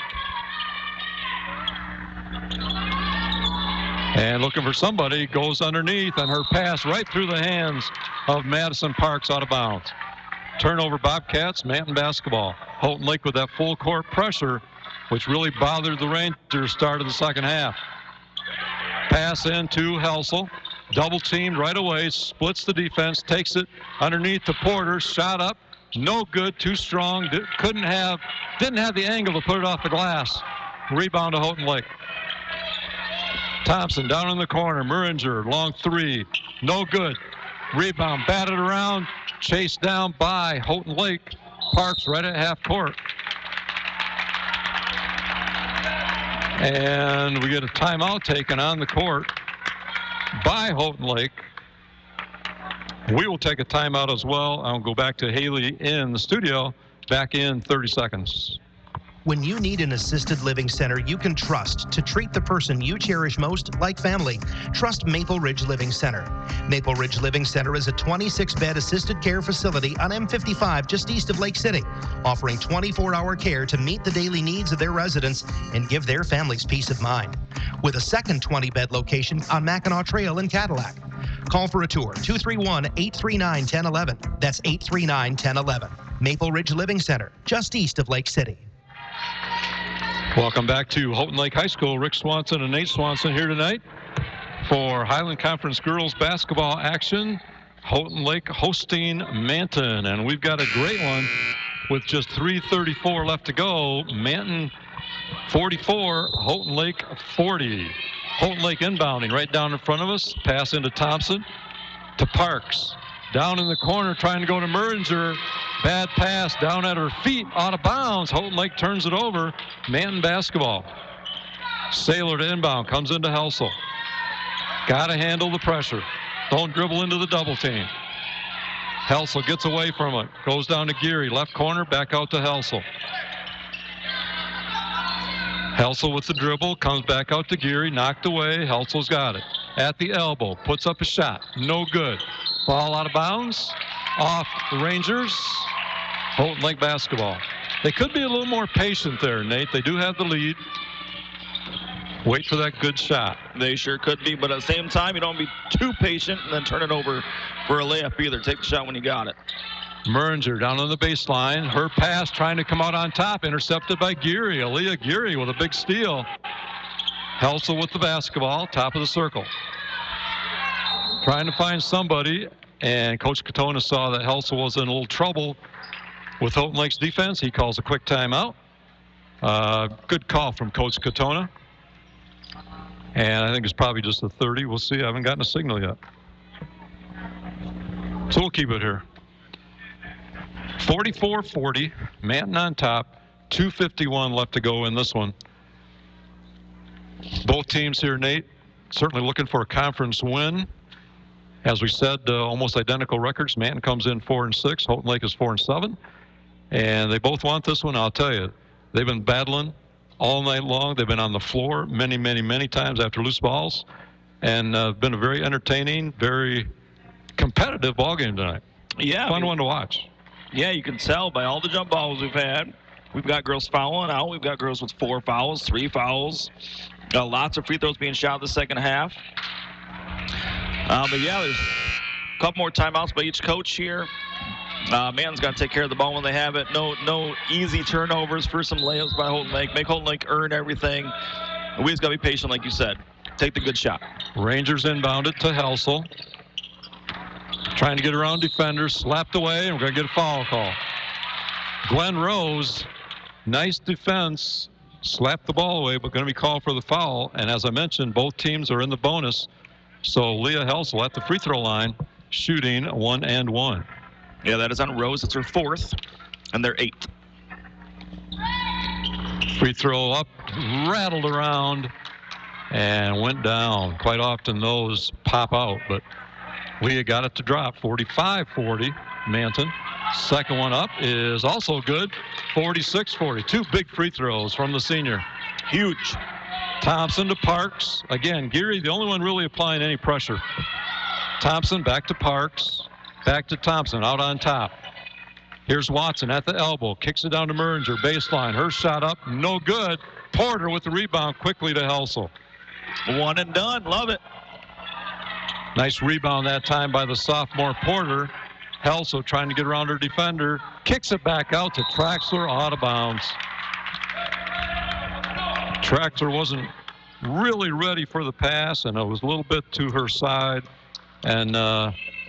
And looking for somebody, goes underneath, and her pass right through the hands of Madison Parks, out of bounds. Turnover Bobcats, Manton basketball. Houghton Lake with that full court pressure, which really bothered the Rangers start of the second half. Pass in to Helsel. Double teamed right away, splits the defense, takes it underneath to Porter. Shot up, no good, too strong. Didn't have the angle to put it off the glass. Rebound to Houghton Lake. Thompson down in the corner. Muringer, long 3, no good. Rebound batted around, chased down by Houghton Lake. Parks right at half court. And we get a timeout taken on the court by Houghton Lake. We will take a timeout as well. I'll go back to Haley in the studio. Back in 30 seconds. When you need an assisted living center you can trust to treat the person you cherish most like family, trust Maple Ridge Living Center. Maple Ridge Living Center is a 26-bed assisted care facility on M55 just east of Lake City, offering 24-hour care to meet the daily needs of their residents and give their families peace of mind. With a second 20-bed location on Mackinac Trail in Cadillac. Call for a tour, 231-839-1011. That's 839-1011. Maple Ridge Living Center, just east of Lake City. Welcome back to Houghton Lake High School. Rick Swanson and Nate Swanson here tonight for Highland Conference girls basketball action. Houghton Lake hosting Manton, and we've got a great one with just 3:34 left to go. Manton 44, Houghton Lake 40. Houghton Lake inbounding right down in front of us. Pass into Thompson to Parks. Down in the corner trying to go to Merringer. Bad pass down at her feet, out of bounds. Houghton Lake turns it over. Manton basketball. Saylor to inbound, comes into Helsel. Got to handle the pressure. Don't dribble into the double team. Helsel gets away from it. Goes down to Geary. Left corner, back out to Helsel. Helsel with the dribble, comes back out to Geary, knocked away. Helsel's got it. At the elbow, puts up a shot. No good. Ball out of bounds. Off the Rangers. Houghton Lake basketball. They could be a little more patient there, Nate. They do have the lead. Wait for that good shot. They sure could be, but at the same time, you don't be too patient and then turn it over for a layup either. Take the shot when you got it. Merringer down on the baseline. Her pass trying to come out on top. Intercepted by Geary. Aaliyah Geary with a big steal. Helsel with the basketball. Top of the circle. Trying to find somebody. And Coach Katona saw that Helsel was in a little trouble with Houghton Lake's defense. He calls a quick timeout. Good call from Coach Katona. And I think it's probably just a 30. We'll see. I haven't gotten a signal yet. So we'll keep it here. 44-40. Manton on top. 2:51 left to go in this one. Both teams here, Nate, certainly looking for a conference win. As we said, almost identical records. Manton comes in 4-6. Houghton Lake is 4-7. And they both want this one. I'll tell you, they've been battling all night long. They've been on the floor many times after loose balls, and been a very entertaining, very competitive ball game tonight. Yeah, fun one to watch. Yeah, you can tell by all the jump balls we've had. We've got girls fouling out. We've got girls with 4 fouls, 3 fouls. Lots of free throws being shot in the second half. But yeah, there's a couple more timeouts by each coach here. Manton's got to take care of the ball when they have it. No easy turnovers for some layups by Houghton Lake. Make Houghton Lake earn everything. We just got to be patient, like you said. Take the good shot. Rangers inbounded to Helsel. Trying to get around defenders. Slapped away, and we're going to get a foul call. Gwen Rose, nice defense. Slapped the ball away, but going to be called for the foul. And as I mentioned, both teams are in the bonus. So Leah Helsel at the free throw line, shooting 1 and 1. Yeah, that is on Rose. It's her 4th, and they're 8th. Free throw up, rattled around, and went down. Quite often those pop out, but Leah got it to drop. 45-40, Manton. Second one up is also good, 46-40. 2 big free throws from the senior. Huge. Thompson to Parks. Again, Geary, the only one really applying any pressure. Thompson back to Parks. Back to Thompson, out on top. Here's Watson at the elbow. Kicks it down to Merringer, baseline. Her shot up, no good. Porter with the rebound quickly to Helsel. 1 and done, love it. Nice rebound that time by the sophomore Porter. Helsel trying to get around her defender. Kicks it back out to Traxler, out of bounds. Traxler wasn't really ready for the pass, and it was a little bit to her side. And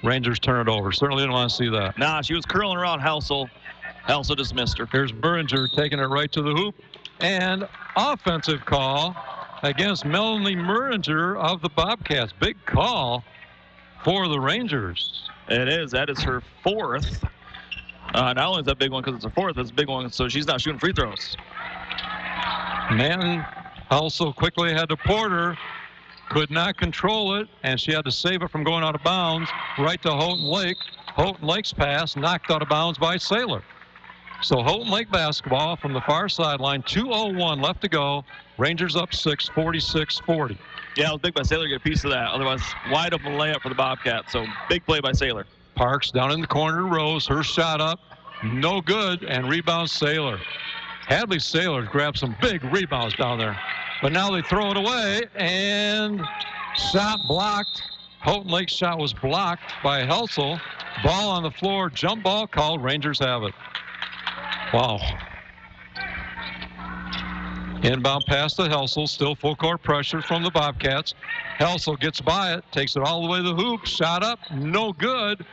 Rangers turn it over. Certainly didn't want to see that. Nah, she was curling around Helsel. Helsel just missed her. Here's Merringer taking it right to the hoop. And offensive call against Melanie Merringer of the Bobcats. Big call for the Rangers. It is. That is her 4th. Not only is that a big one because it's her 4th, it's a big one so she's not shooting free throws. Manton also quickly had to Porter. Could not control it, and she had to save it from going out of bounds right to Houghton Lake. Houghton Lake's pass knocked out of bounds by Saylor. So Houghton Lake basketball from the far sideline, 2:01 left to go. Rangers up 6, 46-40. Yeah, it was big by Saylor to get a piece of that. Otherwise, wide open layup for the Bobcats. So big play by Saylor. Parks down in the corner, Rose, her shot up, no good, and rebounds Saylor. Hadley Saylor grabbed some big rebounds down there. But now they throw it away, and shot blocked. Houghton Lake's shot was blocked by Helsel. Ball on the floor, jump ball called. Rangers have it. Wow. Inbound pass to Helsel, still full court pressure from the Bobcats. Helsel gets by it, takes it all the way to the hoop, shot up, no good,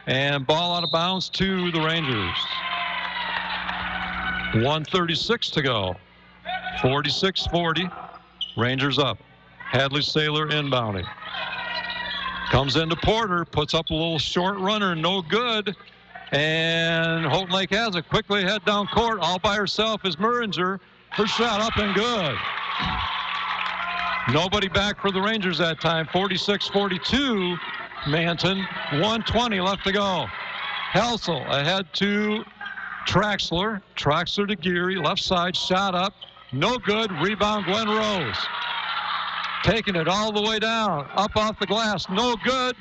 and ball out of bounds to the Rangers. 1:36 to go. 46-40, Rangers up. Hadley Sailor inbounding. Comes into Porter, puts up a little short runner, no good. And Houghton Lake has it. Quickly head down court, all by herself is Muringer. Her shot up and good. Nobody back for the Rangers that time. 46-42, Manton. 1:20 left to go. Helsel ahead to Traxler. Traxler to Geary, left side, shot up. No good. Rebound, Gwen Rose. Taking it all the way down. Up off the glass. No good.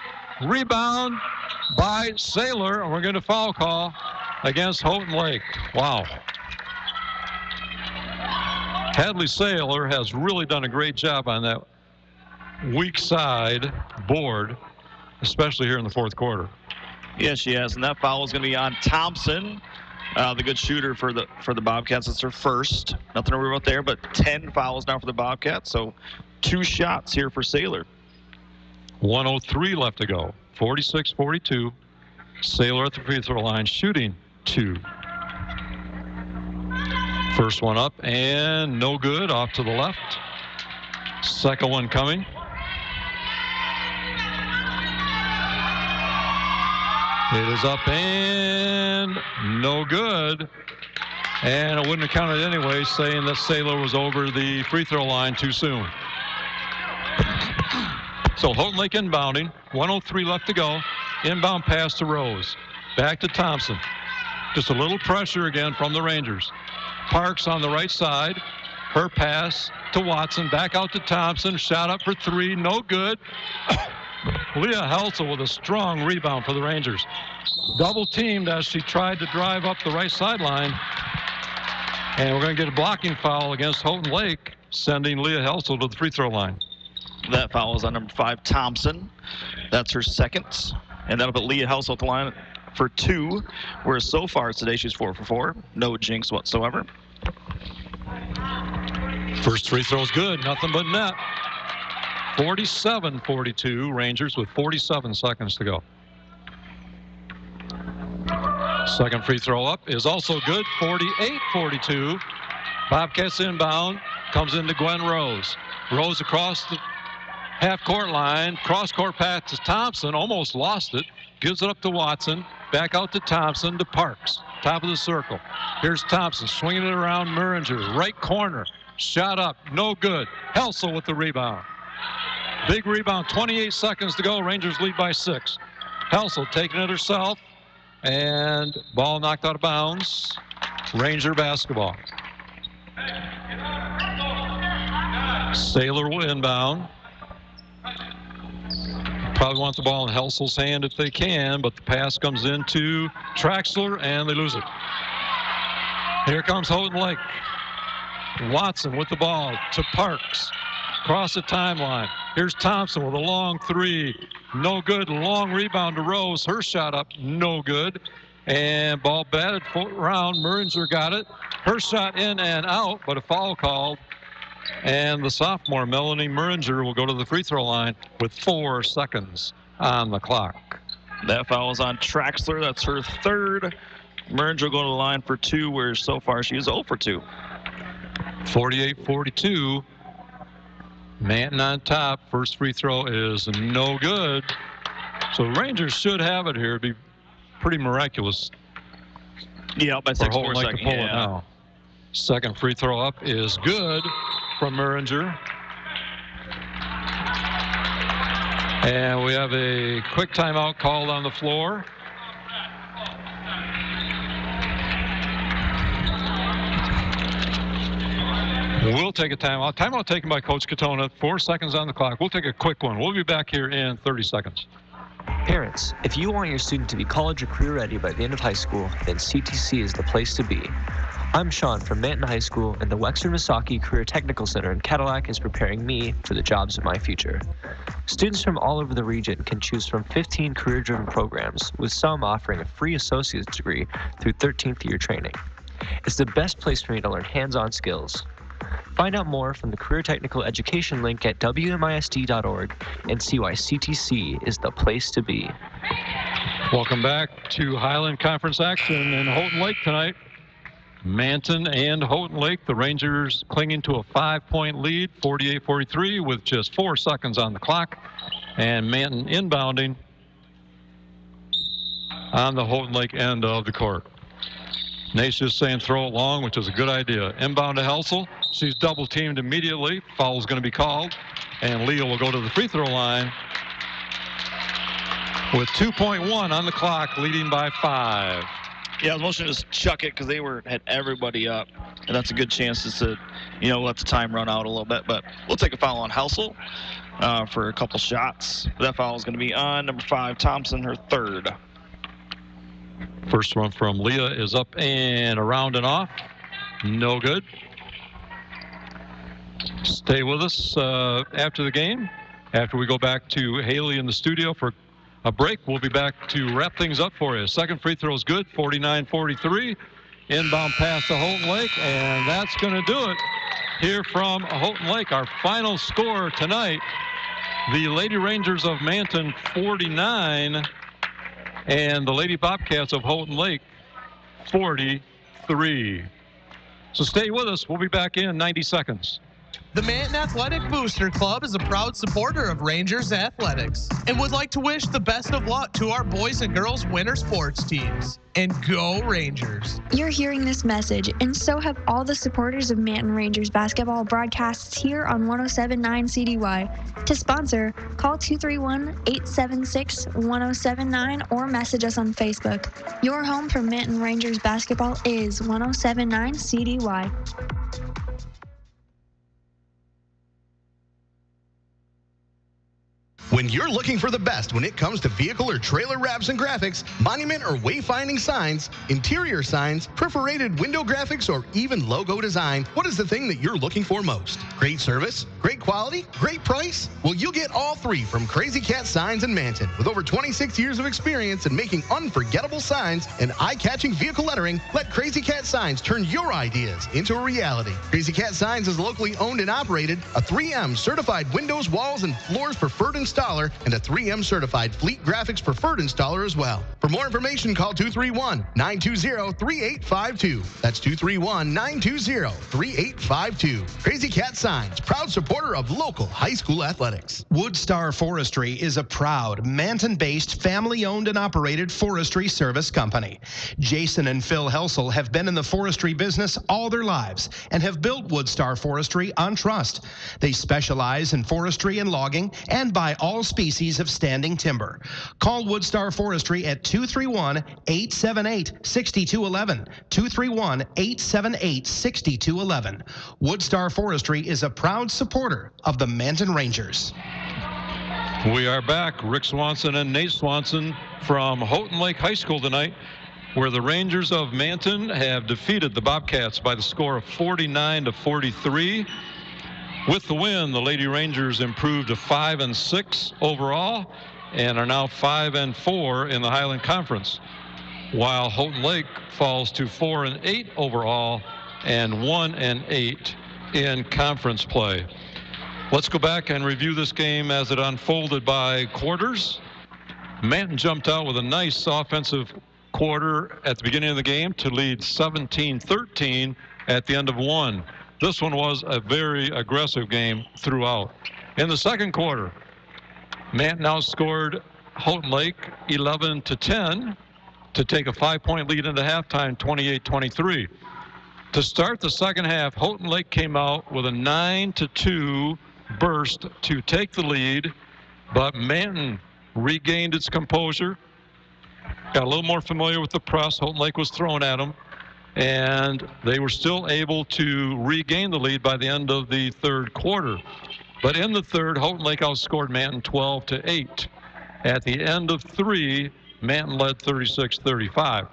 Rebound by Sailor. And we're going to foul call against Houghton Lake. Wow. Hadley Sailor has really done a great job on that weak side board, especially here in the fourth quarter. Yes, she has. And that foul is going to be on Thompson. The good shooter for the Bobcats. It's her first. Nothing to worry about there, but 10 fouls now for the Bobcats. So 2 shots here for Sailor. 1:03 left to go. 46-42. Sailor at the free throw line, shooting 2. First one up and no good, off to the left. Second one coming. It is up and no good. And it wouldn't have counted anyway, saying that Sailor was over the free throw line too soon. So Houghton Lake inbounding, 1:03 left to go. Inbound pass to Rose. Back to Thompson. Just a little pressure again from the Rangers. Parks on the right side. Her pass to Watson. Back out to Thompson. Shot up for 3. No good. Leah Helsel with a strong rebound for the Rangers. Double teamed as she tried to drive up the right sideline. And we're going to get a blocking foul against Houghton Lake, sending Leah Helsel to the free throw line. That foul is on number 5, Thompson. That's her second. And that'll put Leah Helsel at the line for 2, whereas so far today she's 4 for 4. No jinx whatsoever. First free throw's good, nothing but net. 47-42, Rangers with 47 seconds to go. Second free throw up is also good, 48-42. Bobcats inbound, comes into Gwen Rose. Rose across the half-court line, cross-court pass to Thompson, almost lost it. Gives it up to Watson, back out to Thompson, to Parks. Top of the circle. Here's Thompson swinging it around Muringer. Right corner. Shot up. No good. Helsel with the rebound. Big rebound. 28 seconds to go. Rangers lead by 6. Helsel taking it herself. And ball knocked out of bounds. Ranger basketball. Sailor will inbound. Probably want the ball in Helsel's hand if they can, but the pass comes into Traxler, and they lose it. Here comes Houghton Lake. Watson with the ball to Parks. Across the timeline. Here's Thompson with a long 3. No good. Long rebound to Rose. Her shot up. No good. And ball batted around. Muringer got it. Her shot in and out, but a foul called. And the sophomore, Melanie Muringer, will go to the free throw line with 4 seconds on the clock. That foul is on Traxler. That's her third. Muringer will go to the line for 2, where so far she is 0 for 2. 48-42. Manton on top. First free throw is no good. So Rangers should have it here. It'd be pretty miraculous. Yeah, by 6 more seconds. Pull it now. Second free throw up is good from Muringer. And we have a quick timeout called on the floor. We'll take a timeout. Timeout taken by Coach Katona. 4 seconds on the clock. We'll take a quick one. We'll be back here in 30 seconds. Parents, if you want your student to be college or career ready by the end of high school, then CTC is the place to be. I'm Sean from Manton High School, and the Wexford Misaki Career Technical Center in Cadillac is preparing me for the jobs of my future. Students from all over the region can choose from 15 career-driven programs, with some offering a free associate's degree through 13th year training. It's the best place for me to learn hands-on skills. Find out more from the Career Technical Education link at WMISD.org and see why CTC is the place to be. Welcome back to Highland Conference action in Houghton Lake tonight. Manton and Houghton Lake, the Rangers clinging to a 5-point lead, 48-43 with just 4 seconds on the clock. And Manton inbounding on the Houghton Lake end of the court. Nace just saying throw it long, which is a good idea. Inbound to Helsel. She's double teamed immediately. Foul's going to be called. And Leah will go to the free throw line with 2.1 on the clock, leading by 5. Yeah, I was motioning to just chuck it because they had everybody up. And that's a good chance to, let the time run out a little bit. But we'll take a foul on Helsel for a couple shots. That foul is going to be on number 5, Thompson, her third. First one from Leah is up and around and off. No good. Stay with us after the game. After we go back to Haley in the studio for a break, we'll be back to wrap things up for you. Second free throw is good, 49-43. Inbound pass to Houghton Lake, and that's going to do it here from Houghton Lake. Our final score tonight, the Lady Rangers of Manton 49 and the Lady Bobcats of Houghton Lake 43. So stay with us. We'll be back in 90 seconds. The Manton Athletic Booster Club is a proud supporter of Rangers athletics and would like to wish the best of luck to our boys and girls winter sports teams. And go Rangers. You're hearing this message, and so have all the supporters of Manton Rangers basketball broadcasts here on 107.9 CDY. To sponsor, call 231-876-1079 or message us on Facebook. Your home for Manton Rangers basketball is 107.9 CDY. When you're looking for the best when it comes to vehicle or trailer wraps and graphics, monument or wayfinding signs, interior signs, perforated window graphics, or even logo design, what is the thing that you're looking for most? Great service? Great quality? Great price? Well, you'll get all three from Crazy Cat Signs in Manton. With over 26 years of experience in making unforgettable signs and eye-catching vehicle lettering, let Crazy Cat Signs turn your ideas into a reality. Crazy Cat Signs is locally owned and operated, a 3M certified windows, walls, and floors preferred installer, and a 3M certified Fleet Graphics preferred installer as well. For more information, call 231-920-3852. That's 231-920-3852. Crazy Cat Signs, proud supporter of local high school athletics. Woodstar Forestry is a proud Manton-based, family-owned and operated forestry service company. Jason and Phil Helsel have been in the forestry business all their lives and have built Woodstar Forestry on trust. They specialize in forestry and logging and buy all species of standing timber. Call Woodstar Forestry at 231-878-6211. 231-878-6211. Woodstar Forestry is a proud supporter of the Manton Rangers. We are back. Rick Swanson and Nate Swanson from Houghton Lake High School tonight, where the Rangers of Manton have defeated the Bobcats by the score of 49-43. With the win, the Lady Rangers improved to 5-6 overall and are now 5-4 in the Highland Conference, while Houghton Lake falls to 4-8 overall and 1-8 in conference play. Let's go back and review this game as it unfolded by quarters. Manton jumped out with a nice offensive quarter at the beginning of the game to lead 17-13 at the end of one. This one was a very aggressive game throughout. In the second quarter, Manton outscored Houghton Lake 11-10 to take a 5-point lead into halftime, 28-23. To start the second half, Houghton Lake came out with a 9-2 burst to take the lead, but Manton regained its composure, got a little more familiar with the press Houghton Lake was throwing at them, and they were still able to regain the lead by the end of the third quarter. But in the third, Houghton Lake outscored Manton 12-8. At the end of three, Manton led 36-35.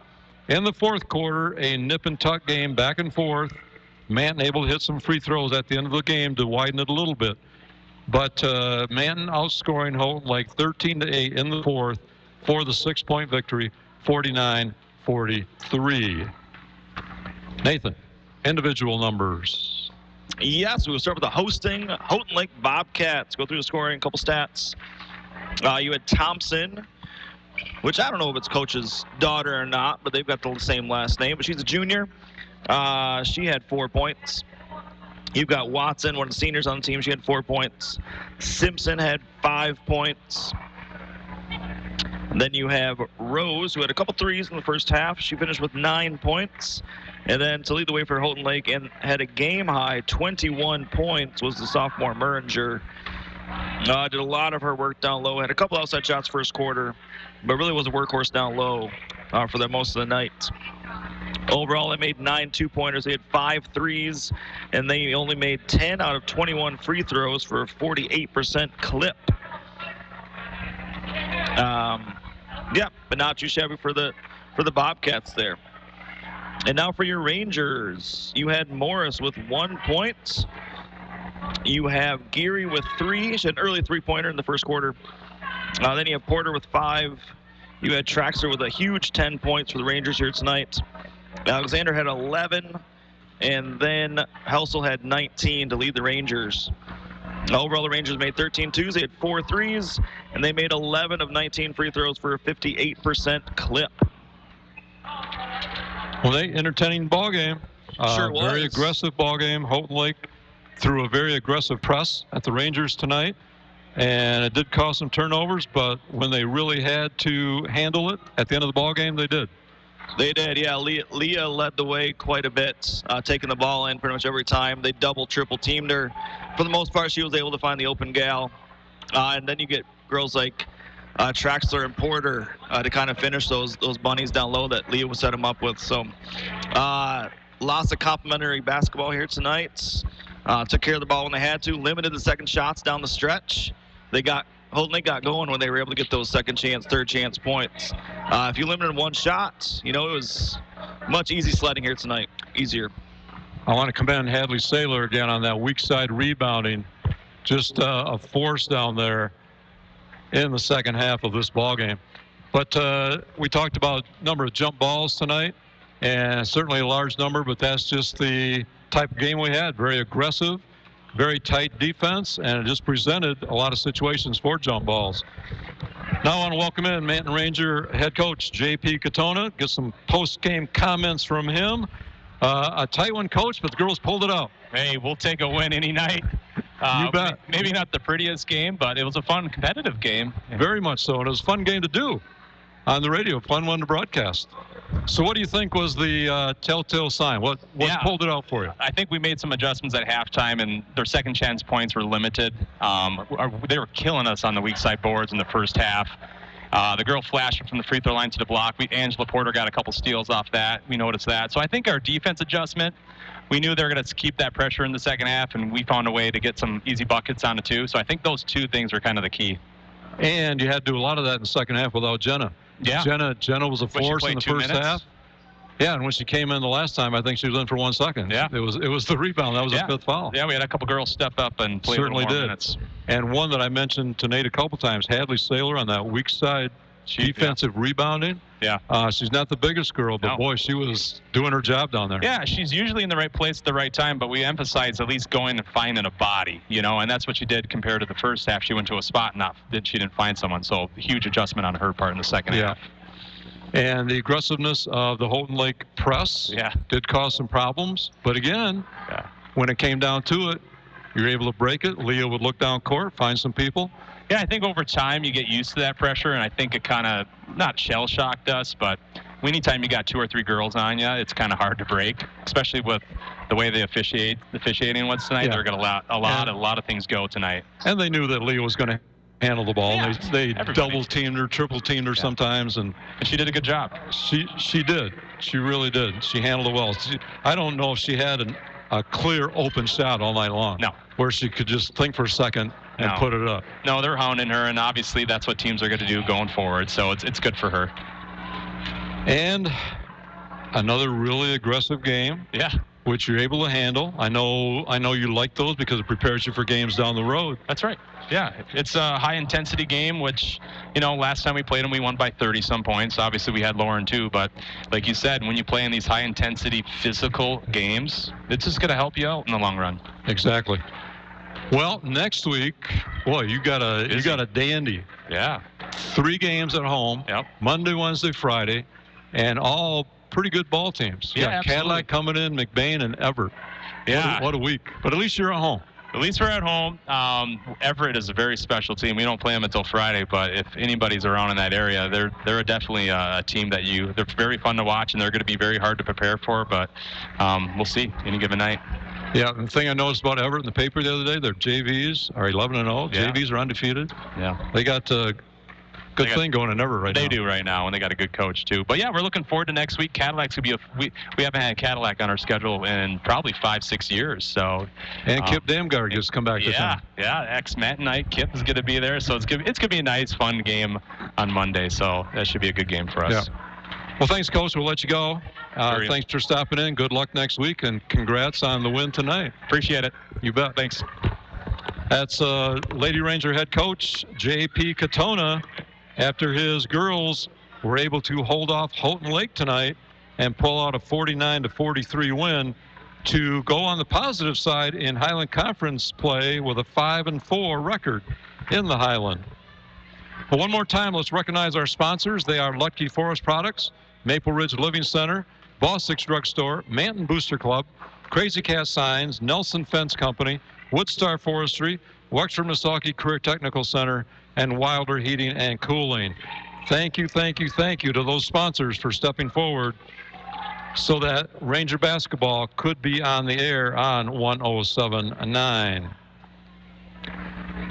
In the fourth quarter, a nip and tuck game back and forth. Manton able to hit some free throws at the end of the game to widen it a little bit. But Manton outscoring Houghton Lake 13-8 in the fourth for the 6-point victory, 49-43. Nathan, individual numbers. Yes, we'll start with the hosting Houghton Lake Bobcats. Go through the scoring, a couple stats. You had Thompson, which I don't know if it's coach's daughter or not, but they've got the same last name, but she's a junior. She had 4 points. You've got Watson, one of the seniors on the team. She had 4 points. Simpson had 5 points. And then you have Rose, who had a couple threes in the first half. She finished with 9 points. And then to lead the way for Houghton Lake and had a game-high 21 points was the sophomore Muringer. Did a lot of her work down low. Had a couple outside shots first quarter, but really was a workhorse down low for the most of the night. Overall, they made 9 two-pointers. They had 5 threes, and they only made 10 out of 21 free throws for a 48% clip. Yeah, but not too shabby for the Bobcats there. And now for your Rangers, you had Morris with 1 point. You have Geary with 3. She had an early three-pointer in the first quarter. Then you have Porter with 5. You had Traxler with a huge 10 points for the Rangers here tonight. Alexander had 11, and then Helsel had 19 to lead the Rangers. Overall, the Rangers made 13 twos. They had 4 threes, and they made 11 of 19 free throws for a 58% clip. Well, entertaining ball game. Sure was. Very aggressive ball game. Houghton Lake threw a very aggressive press at the Rangers tonight, and it did cause some turnovers, but when they really had to handle it at the end of the ball game, they did. They did, yeah. Leah led the way quite a bit, taking the ball in pretty much every time. They double, triple teamed her. For the most part, she was able to find the open gal. And then you get girls like Traxler and Porter to kind of finish those bunnies down low that Leah would set them up with. So lots of complimentary basketball here tonight. Took care of the ball when they had to. Limited the second shots down the stretch. Houghton Lake got going when they were able to get those second chance, third chance points. If you limited one shot, it was much easy sledding here tonight. Easier. I want to commend Hadley Saylor again on that weak side rebounding. Just a force down there in the second half of this ball game. But we talked about number of jump balls tonight, and certainly a large number, but that's just the type of game we had. Very aggressive, very tight defense, and it just presented a lot of situations for jump balls. Now I want to welcome in Manton Ranger head coach J.P. Katona, get some post-game comments from him. A tight one, coach, but the girls pulled it out. Hey, we'll take a win any night. You bet. Maybe not the prettiest game, but it was a fun, competitive game. Very much so, and it was a fun game to do on the radio, fun one to broadcast. So what do you think was the telltale sign? What pulled it out for you? I think we made some adjustments at halftime, and their second chance points were limited. They were killing us on the weak side boards in the first half. The girl flashed from the free throw line to the block. Angela Porter got a couple steals off that. We noticed that. So I think our defense adjustment, we knew they were going to keep that pressure in the second half, and we found a way to get some easy buckets on the two. So I think those two things were kind of the key. And you had to do a lot of that in the second half without Jenna. Yeah. Jenna was a force in the first half. Yeah, and when she came in the last time, I think she was in for 1 second. Yeah. It was the rebound. That was a fifth foul. Yeah, we had a couple girls step up and play Certainly a little more did. minutes. And one that I mentioned to Nate a couple times, Hadley Saylor on that weak side defensive rebounding. Yeah. She's not the biggest girl, but boy, she was doing her job down there. Yeah, she's usually in the right place at the right time, but we emphasize at least going and finding a body, and that's what she did compared to the first half. She went to a spot and she didn't find someone, so huge adjustment on her part in the second half. And the aggressiveness of the Houghton Lake press did cause some problems, but again, when it came down to it, you're able to break it. Leah would look down court, find some people. Yeah, I think over time you get used to that pressure, and I think it kind of, not shell-shocked us, but anytime you got 2 or 3 girls on you, it's kind of hard to break, especially with the way they officiating was tonight. They're going to let a lot of things go tonight. And they knew that Leah was going to handle the ball. Yeah, they double-teamed her, triple-teamed her sometimes. And she did a good job. She did. She really did. She handled it well. I don't know if she had a clear open shot all night long. No. Where she could just think for a second and put it up. No, they're hounding her, and obviously that's what teams are going to do going forward, so it's good for her. And another really aggressive game. Yeah. Which you're able to handle. I know you like those because it prepares you for games down the road. That's right. Yeah, it's a high-intensity game, which, last time we played them, we won by 30-some points. Obviously, we had Lauren, too, but like you said, when you play in these high-intensity physical games, it's just going to help you out in the long run. Exactly. Well, next week, boy, you got a dandy. Yeah. 3 games at home. Yep. Monday, Wednesday, Friday, and all pretty good ball teams. Yeah, Absolutely. Cadillac coming in, McBain, and Everett. Yeah. What a week. But at least you're at home. At least we're at home. Everett is a very special team. We don't play them until Friday, but if anybody's around in that area, they're definitely a team that they're very fun to watch, and they're going to be very hard to prepare for, but we'll see any given night. Yeah, the thing I noticed about Everett in the paper the other day, their JVs are 11-0. Yeah. JVs are undefeated. Yeah. They got good thing going in Everett right now. They do right now, and they got a good coach too. But yeah, we're looking forward to next week. Cadillac's gonna be we haven't had Cadillac on our schedule in probably 5-6 years. So. And Kip Damgard just come back to town. Yeah, ex-Matt Knight Kip is gonna be there, so it's gonna be a nice, fun game on Monday. So that should be a good game for us. Yeah. Well, thanks, Coach. We'll let you go. Thanks for stopping in. Good luck next week, and congrats on the win tonight. Appreciate it. You bet. Thanks. That's Lady Ranger head coach J.P. Katona. After his girls were able to hold off Houghton Lake tonight and pull out a 49-43 win to go on the positive side in Highland Conference play with a 5-4 record in the Highland. But one more time, let's recognize our sponsors. They are Lutke Forest Products, Maple Ridge Living Center, Bostic's Drugstore, Manton Booster Club, Crazy Cat Signs, Nelson Fence Company, Woodstar Forestry, Wexford Missaukee Career Technical Center, and Wilder Heating and Cooling. Thank you to those sponsors for stepping forward so that Ranger basketball could be on the air on 107.9.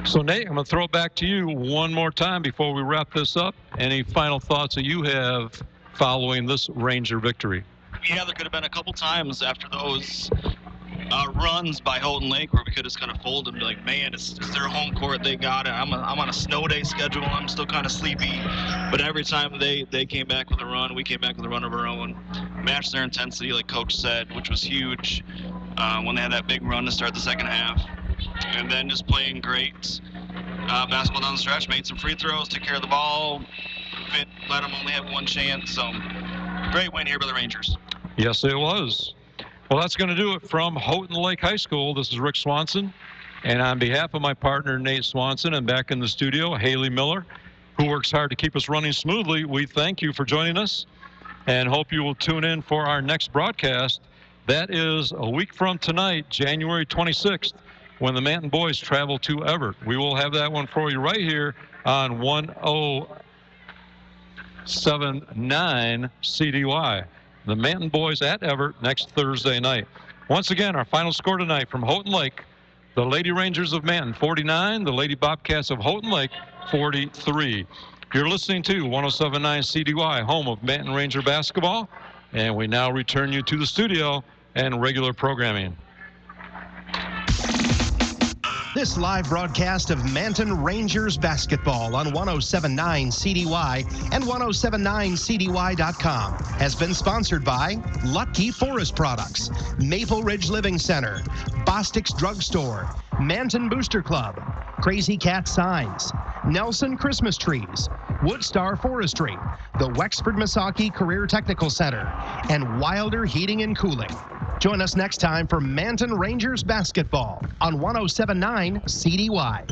So, Nate, I'm going to throw it back to you one more time before we wrap this up. Any final thoughts that you have following this Ranger victory? Yeah, there could have been a couple times after those runs by Houghton Lake where we could just kind of fold them, like, man, it's their home court, they got it. I'm on a snow day schedule, I'm still kind of sleepy, but every time they came back with a run, we came back with a run of our own, matched their intensity, like Coach said, which was huge when they had that big run to start the second half, and then just playing great basketball down the stretch, made some free throws, took care of the ball, let them only have one chance, so great win here by the Rangers. Yes, it was. Well, that's going to do it from Houghton Lake High School. This is Rick Swanson. And on behalf of my partner, Nate Swanson, and back in the studio, Haley Miller, who works hard to keep us running smoothly, we thank you for joining us and hope you will tune in for our next broadcast. That is a week from tonight, January 26th, when the Manton boys travel to Everett. We will have that one for you right here on 107.9 CDY. The Manton boys at Everett next Thursday night. Once again, our final score tonight from Houghton Lake, the Lady Rangers of Manton 49, the Lady Bobcats of Houghton Lake 43. You're listening to 107.9 CDY, home of Manton Ranger basketball, and we now return you to the studio and regular programming. This live broadcast of Manton Rangers basketball on 107.9 CDY and 107.9CDY.com has been sponsored by Lutke Forest Products, Maple Ridge Living Center, Bostic's Drugstore, Manton Booster Club, Crazy Cat Signs, Nelson Christmas Trees, Woodstar Forestry, the Wexford Missaukee Career Technical Center, and Wilder Heating and Cooling. Join us next time for Manton Rangers basketball on 107.9 CDY.